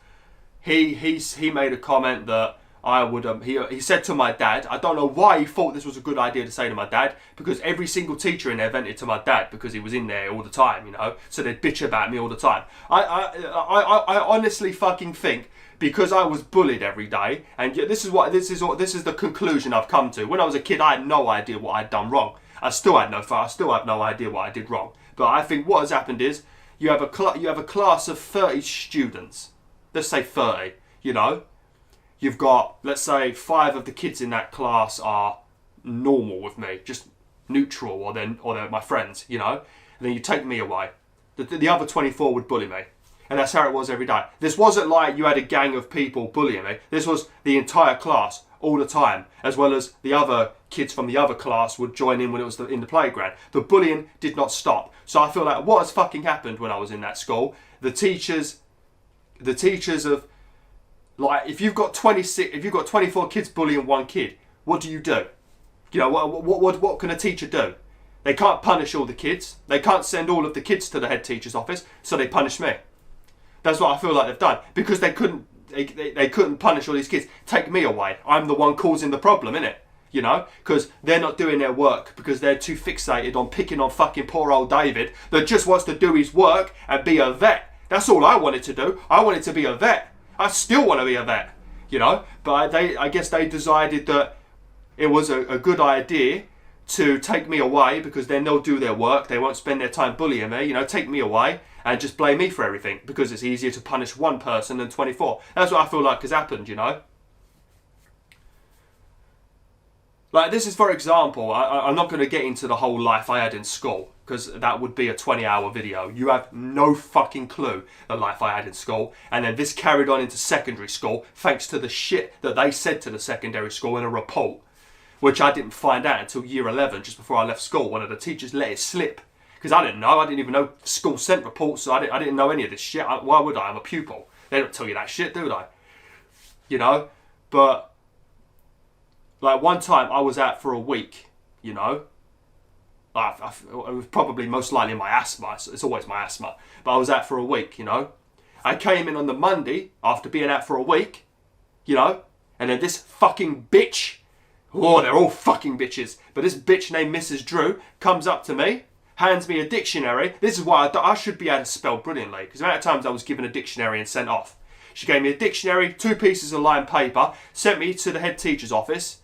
He made a comment that I would he said to my dad, I don't know why he thought this was a good idea to say to my dad, because every single teacher in there vented to my dad because he was in there all the time, you know, so they'd bitch about me all the time. I honestly fucking think, because I was bullied every day, and this is the conclusion I've come to. When I was a kid, I had no idea what I'd done wrong. I still have no idea what I did wrong. But I think what has happened is you have a class of 30 students. Let's say 30, you know. You've got, let's say, 5 of the kids in that class are normal with me, just neutral, or they're my friends, you know. And then you take me away. The other 24 would bully me. And that's how it was every day. This wasn't like you had a gang of people bullying me. This was the entire class all the time, as well as the other kids from the other class would join in when it was in the playground. The bullying did not stop. So I feel like what has fucking happened when I was in that school, the teachers of, like, if you've got 24 kids bullying one kid, what do? You know, what can a teacher do? They can't punish all the kids. They can't send all of the kids to the head teacher's office, so they punish me. That's what I feel like they've done, because they couldn't punish all these kids. Take me away. I'm the one causing the problem, innit? You know, because they're not doing their work, because they're too fixated on picking on fucking poor old David that just wants to do his work and be a vet. That's all I wanted to do. I wanted to be a vet. I still want to be a vet, you know. But I guess they decided that it was a good idea to take me away, because then they'll do their work. They won't spend their time bullying me, you know. Take me away and just blame me for everything, because it's easier to punish one person than 24. That's what I feel like has happened, you know. Like, this is, for example, I'm not going to get into the whole life I had in school, because that would be a 20-hour video. You have no fucking clue the life I had in school. And then this carried on into secondary school, thanks to the shit that they said to the secondary school in a report, which I didn't find out until year 11, just before I left school. One of the teachers let it slip, because I didn't know. I didn't even know school sent reports, so I didn't know any of this shit. Why would I? I'm a pupil. They don't tell you that shit, do they? You know? But like, one time I was out for a week, you know. It was probably most likely my asthma. It's always my asthma. But I was out for a week, you know. I came in on the Monday after being out for a week, you know. And then this fucking bitch, oh, they're all fucking bitches. But this bitch named Mrs. Drew comes up to me, hands me a dictionary. This is why I should be able to spell brilliantly, because the amount of times I was given a dictionary and sent off. She gave me a dictionary, 2 pieces of lined paper, sent me to the head teacher's office.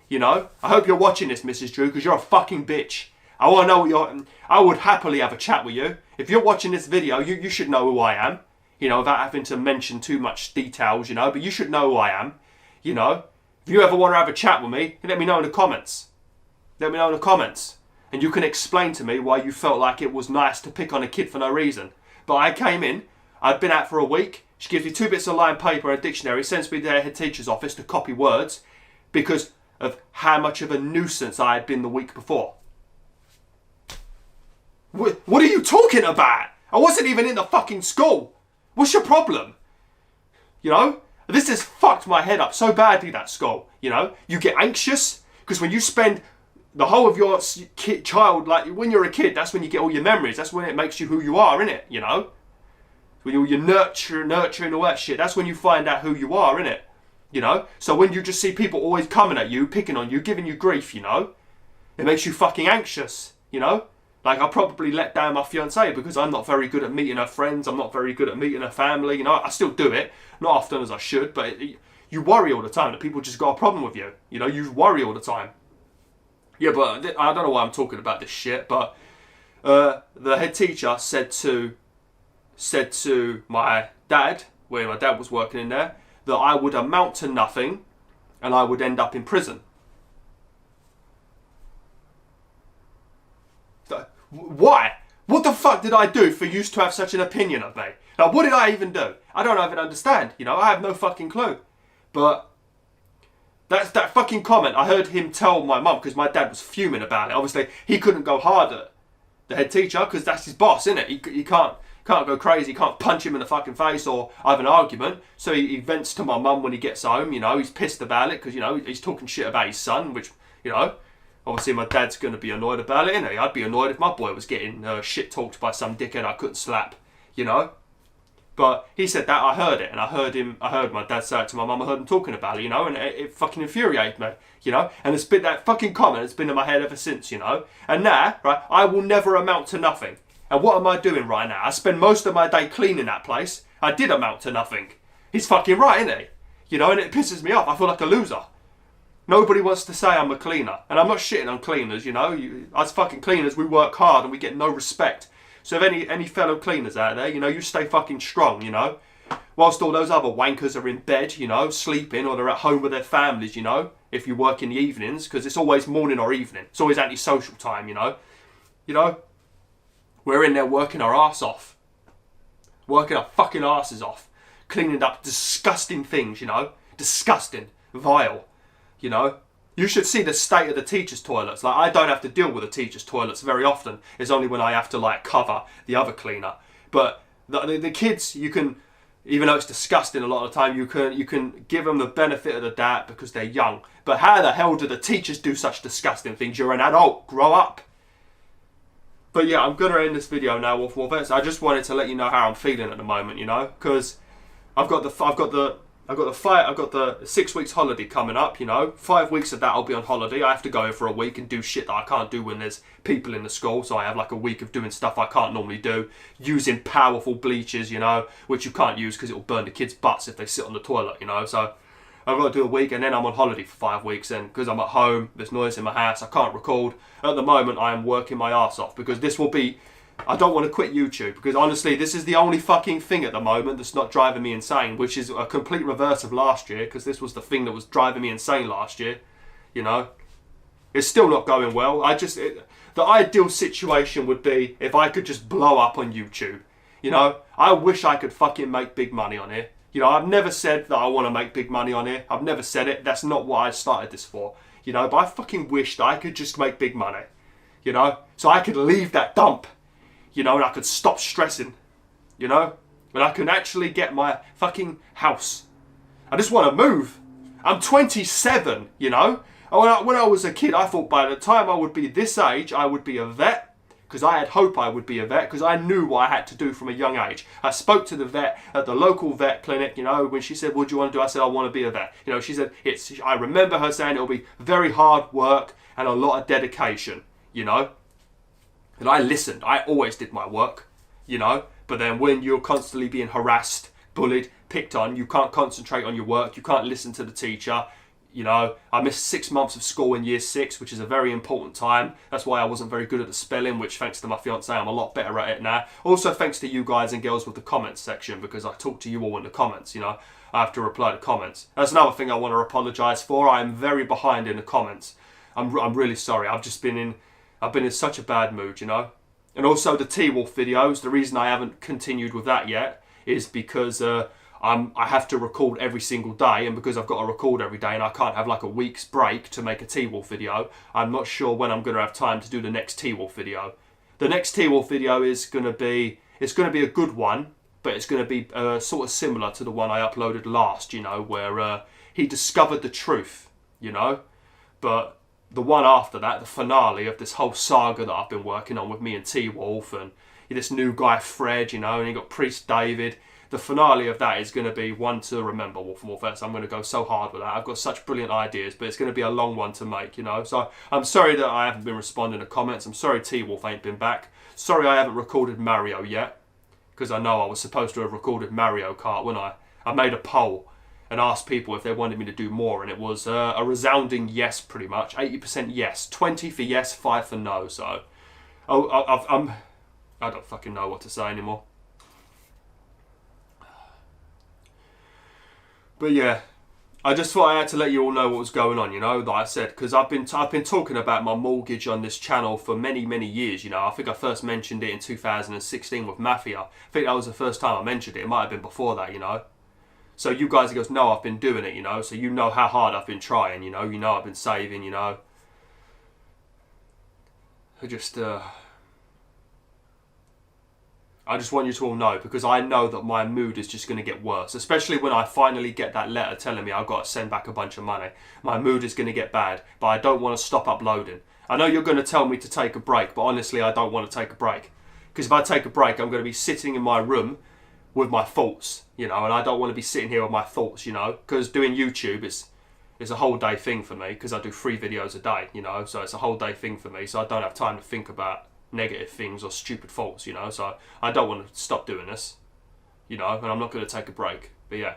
You know, I hope you're watching this, Mrs. Drew, because you're a fucking bitch. I want to know what I would happily have a chat with you. If you're watching this video, you should know who I am. You know, without having to mention too much details, you know, but you should know who I am. You know, if you ever want to have a chat with me, let me know in the comments. Let me know in the comments. And you can explain to me why you felt like it was nice to pick on a kid for no reason. But I came in, I'd been out for a week. She gives me 2 bits of lined paper and a dictionary, sends me to their head teacher's office to copy words, because of how much of a nuisance I had been the week before. What are you talking about? I wasn't even in the fucking school. What's your problem? You know? This has fucked my head up so badly, that school. You know? You get anxious, because when you spend the whole of your child, like when you're a kid, that's when you get all your memories. That's when it makes you who you are, innit? You know? When you're nurturing all that shit, that's when you find out who you are, innit? You know? So when you just see people always coming at you, picking on you, giving you grief, you know? It makes you fucking anxious, you know? Like, I probably let down my fiancée because I'm not very good at meeting her friends. I'm not very good at meeting her family. You know, I still do it. Not often as I should, but you worry all the time that people just got a problem with you. You know, you worry all the time. Yeah, but I don't know why I'm talking about this shit, but the head teacher said to my dad, when my dad was working in there, that I would amount to nothing and I would end up in prison. Why? What the fuck did I do for you to have such an opinion of me? Like, what did I even do? I don't even understand. You know, I have no fucking clue. But that's that fucking comment. I heard him tell my mum, because my dad was fuming about it. Obviously, he couldn't go hard at the head teacher because that's his boss, isn't it? He can't go crazy. He can't punch him in the fucking face or have an argument. So he vents to my mum when he gets home. You know, he's pissed about it because, you know, he's talking shit about his son, which, you know, obviously my dad's going to be annoyed about it, innit? I'd be annoyed if my boy was getting shit talked by some dickhead I couldn't slap, you know? But he said that, I heard it, and I heard my dad say it to my mum, I heard him talking about it, you know, and it fucking infuriated me, you know? And it's been that fucking comment, it's been in my head ever since, you know? And now, right, I will never amount to nothing. And what am I doing right now? I spend most of my day cleaning that place. I did amount to nothing. He's fucking right, isn't he? You know, and it pisses me off. I feel like a loser. Nobody wants to say I'm a cleaner. And I'm not shitting on cleaners, you know. As fucking cleaners, we work hard and we get no respect. So if any fellow cleaners out there, you know, you stay fucking strong, you know. Whilst all those other wankers are in bed, you know, sleeping, or they're at home with their families, you know. If you work in the evenings, because it's always morning or evening. It's always anti-social time, you know. You know, we're in there working our arse off. Working our fucking asses off. Cleaning up disgusting things, you know. Disgusting. Vile. You know, you should see the state of the teachers' toilets. Like, I don't have to deal with the teachers' toilets very often. It's only when I have to, like, cover the other cleaner. But the kids, you can, even though it's disgusting a lot of the time, you can give them the benefit of the doubt because they're young. But how the hell do the teachers do such disgusting things? You're an adult. Grow up. But yeah, I'm going to end this video now, Wolf. I just wanted to let you know how I'm feeling at the moment, you know, because I've got the 6 weeks holiday coming up, you know. 5 weeks of that I'll be on holiday. I have to go for a week and do shit that I can't do when there's people in the school. So I have like a week of doing stuff I can't normally do. Using powerful bleachers, you know, which you can't use because it'll burn the kids' butts if they sit on the toilet, you know. So I've got to do a week and then I'm on holiday for 5 weeks. And because I'm at home, there's noise in my house, I can't record. At the moment, I am working my arse off because this will be... I don't want to quit YouTube because honestly, this is the only fucking thing at the moment that's not driving me insane, which is a complete reverse of last year because this was the thing that was driving me insane last year, you know. It's still not going well. The ideal situation would be if I could just blow up on YouTube, you know. I wish I could fucking make big money on here. You know, I've never said that I want to make big money on here. I've never said it. That's not what I started this for, you know. But I fucking wished I could just make big money, you know, so I could leave that dump. You know, and I could stop stressing, you know? And I can actually get my fucking house. I just want to move. I'm 27, you know? And when I was a kid, I thought by the time I would be this age, I would be a vet. Because I had hope I would be a vet, because I knew what I had to do from a young age. I spoke to the vet at the local vet clinic, you know, when she said, what do you want to do? I said, I want to be a vet. You know, she said, I remember her saying it'll be very hard work and a lot of dedication, you know? And I listened. I always did my work, you know. But then when you're constantly being harassed, bullied, picked on, you can't concentrate on your work. You can't listen to the teacher. You know, I missed 6 months of school in year 6, which is a very important time. That's why I wasn't very good at the spelling, which thanks to my fiance, I'm a lot better at it now. Also thanks to you guys and girls with the comments section, because I talk to you all in the comments, you know. I have to reply to comments. That's another thing I want to apologise for. I am very behind in the comments. I'm really sorry. I've been in such a bad mood, you know. And also the T-Wolf videos, the reason I haven't continued with that yet is because I have to record every single day, and because I've got to record every day and I can't have like a week's break to make a T-Wolf video, I'm not sure when I'm going to have time to do the next T-Wolf video. The next T-Wolf video is going to be, it's going to be a good one, but it's going to be sort of similar to the one I uploaded last, you know, where he discovered the truth, you know. But the one after that, the finale of this whole saga that I've been working on with me and T-Wolf and this new guy Fred, you know, and you got Priest David. The finale of that is going to be one to remember, BwolfTheWolf. I'm going to go so hard with that. I've got such brilliant ideas, but it's going to be a long one to make, you know. So I'm sorry that I haven't been responding to comments. I'm sorry T-Wolf ain't been back. Sorry I haven't recorded Mario yet, because I know I was supposed to have recorded Mario Kart when I made a poll and asked people if they wanted me to do more, and it was a resounding yes, pretty much. 80% yes, 20 for yes, 5 for no. So I don't fucking know what to say anymore. But yeah, I just thought I had to let you all know what was going on, you know, like I said, because I've been talking about my mortgage on this channel for many, many years, you know. I think I first mentioned it in 2016 with Mafia. I think that was the first time I mentioned it. It might have been before that, you know. So you guys, he goes, no, I've been doing it, you know. So you know how hard I've been trying, you know. You know I've been saving, you know. I just want you to all know, because I know that my mood is just going to get worse, especially when I finally get that letter telling me I've got to send back a bunch of money. My mood is going to get bad, but I don't want to stop uploading. I know you're going to tell me to take a break, but honestly, I don't want to take a break. Because if I take a break, I'm going to be sitting in my room with my thoughts, you know, and I don't want to be sitting here with my thoughts, you know, because doing YouTube is a whole day thing for me, because I do 3 videos a day, you know, so it's a whole day thing for me, so I don't have time to think about negative things or stupid faults, you know, so I don't want to stop doing this, you know, and I'm not going to take a break. But yeah,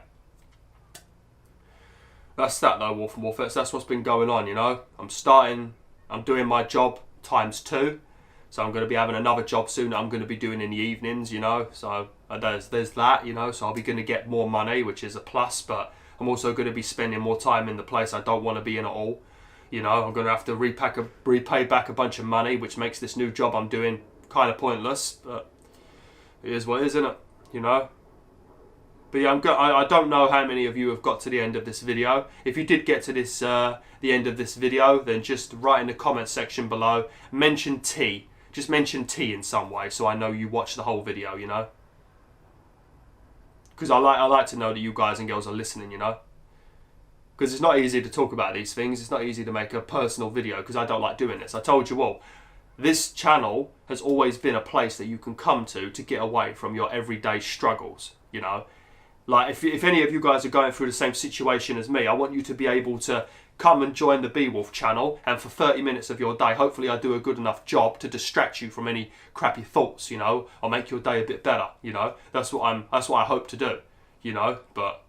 that's that though, BwolfTheWolf. That's what's been going on, you know. I'm doing my job ×2, so I'm going to be having another job soon that I'm going to be doing in the evenings, you know, so there's that, you know, so I'll be going to get more money, which is a plus, but I'm also going to be spending more time in the place I don't want to be in at all. You know, I'm going to have to repay back a bunch of money, which makes this new job I'm doing kind of pointless. But it is what it is, isn't it? You know? But yeah, I don't know how many of you have got to the end of this video. If you did get to this the end of this video, then just write in the comment section below, mention T. Just mention T in some way, so I know you watched the whole video, you know? Because I like to know that you guys and girls are listening, you know? Because it's not easy to talk about these things. It's not easy to make a personal video, because I don't like doing this. I told you all, this channel has always been a place that you can come to get away from your everyday struggles, you know. Like, if any of you guys are going through the same situation as me, I want you to be able to come and join the Bwolf channel, and for 30 minutes of your day, hopefully I do a good enough job to distract you from any crappy thoughts, you know, or make your day a bit better, you know. That's what I hope to do, you know, but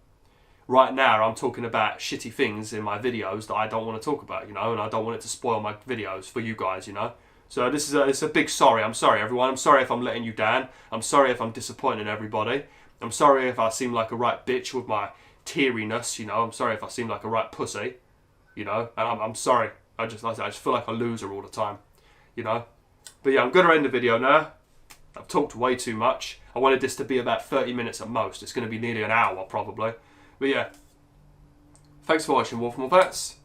right now I'm talking about shitty things in my videos that I don't want to talk about, you know, and I don't want it to spoil my videos for you guys, you know. So it's a big sorry. I'm sorry, everyone. I'm sorry if I'm letting you down. I'm sorry if I'm disappointing everybody. I'm sorry if I seem like a right bitch with my teariness, you know. I'm sorry if I seem like a right pussy, you know. And I'm sorry. I just feel like a loser all the time, you know. But yeah, I'm going to end the video now. I've talked way too much. I wanted this to be about 30 minutes at most. It's going to be nearly an hour probably. But yeah, thanks for watching, BwolfTheWolf.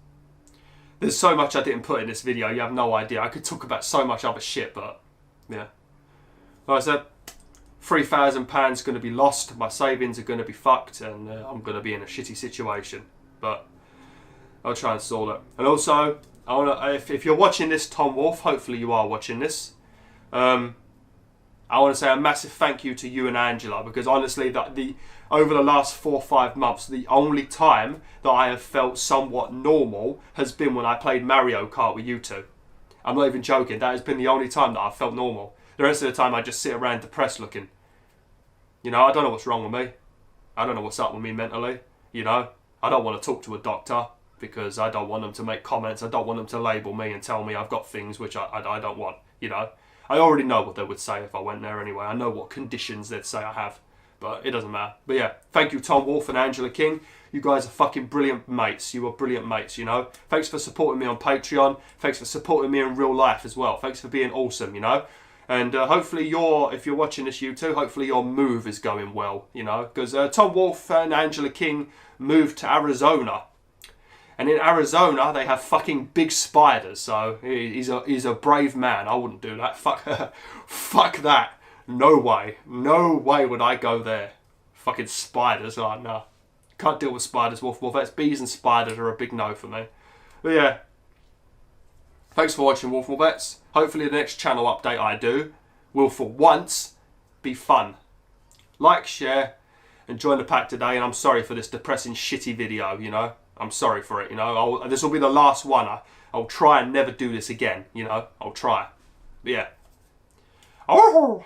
There's so much I didn't put in this video, you have no idea. I could talk about so much other shit, but yeah. Like I said, £3,000 is going to be lost, my savings are going to be fucked, and I'm going to be in a shitty situation. But I'll try and solve it. And also, I wanna, if you're watching this, Tom Wolf, hopefully you are watching this, I want to say a massive thank you to you and Angela, because honestly, over the last 4 or 5 months, the only time that I have felt somewhat normal has been when I played Mario Kart with you two. I'm not even joking. That has been the only time that I've felt normal. The rest of the time, I just sit around depressed looking. You know, I don't know what's wrong with me. I don't know what's up with me mentally. You know, I don't want to talk to a doctor because I don't want them to make comments. I don't want them to label me and tell me I've got things which I don't want, you know. I already know what they would say if I went there anyway. I know what conditions they'd say I have. But it doesn't matter. But yeah, thank you Tom Wolf and Angela King. You guys are fucking brilliant mates. You are brilliant mates, you know. Thanks for supporting me on Patreon. Thanks for supporting me in real life as well. Thanks for being awesome, you know. And hopefully if you're watching this YouTube, hopefully your move is going well, you know. Because Tom Wolf and Angela King moved to Arizona. And in Arizona, they have fucking big spiders. So he's a brave man. I wouldn't do that. Fuck that. No way. No way would I go there. Fucking spiders. Oh, no. Can't deal with spiders, Wolf. Bees and spiders are a big no for me. But yeah. Thanks for watching, Wolf Bets. Hopefully the next channel update I do will for once be fun. Like, share, and join the pack today. And I'm sorry for this depressing, shitty video, you know. I'm sorry for it, you know. This will be the last one. I'll try and never do this again, you know. I'll try. But yeah. Oh.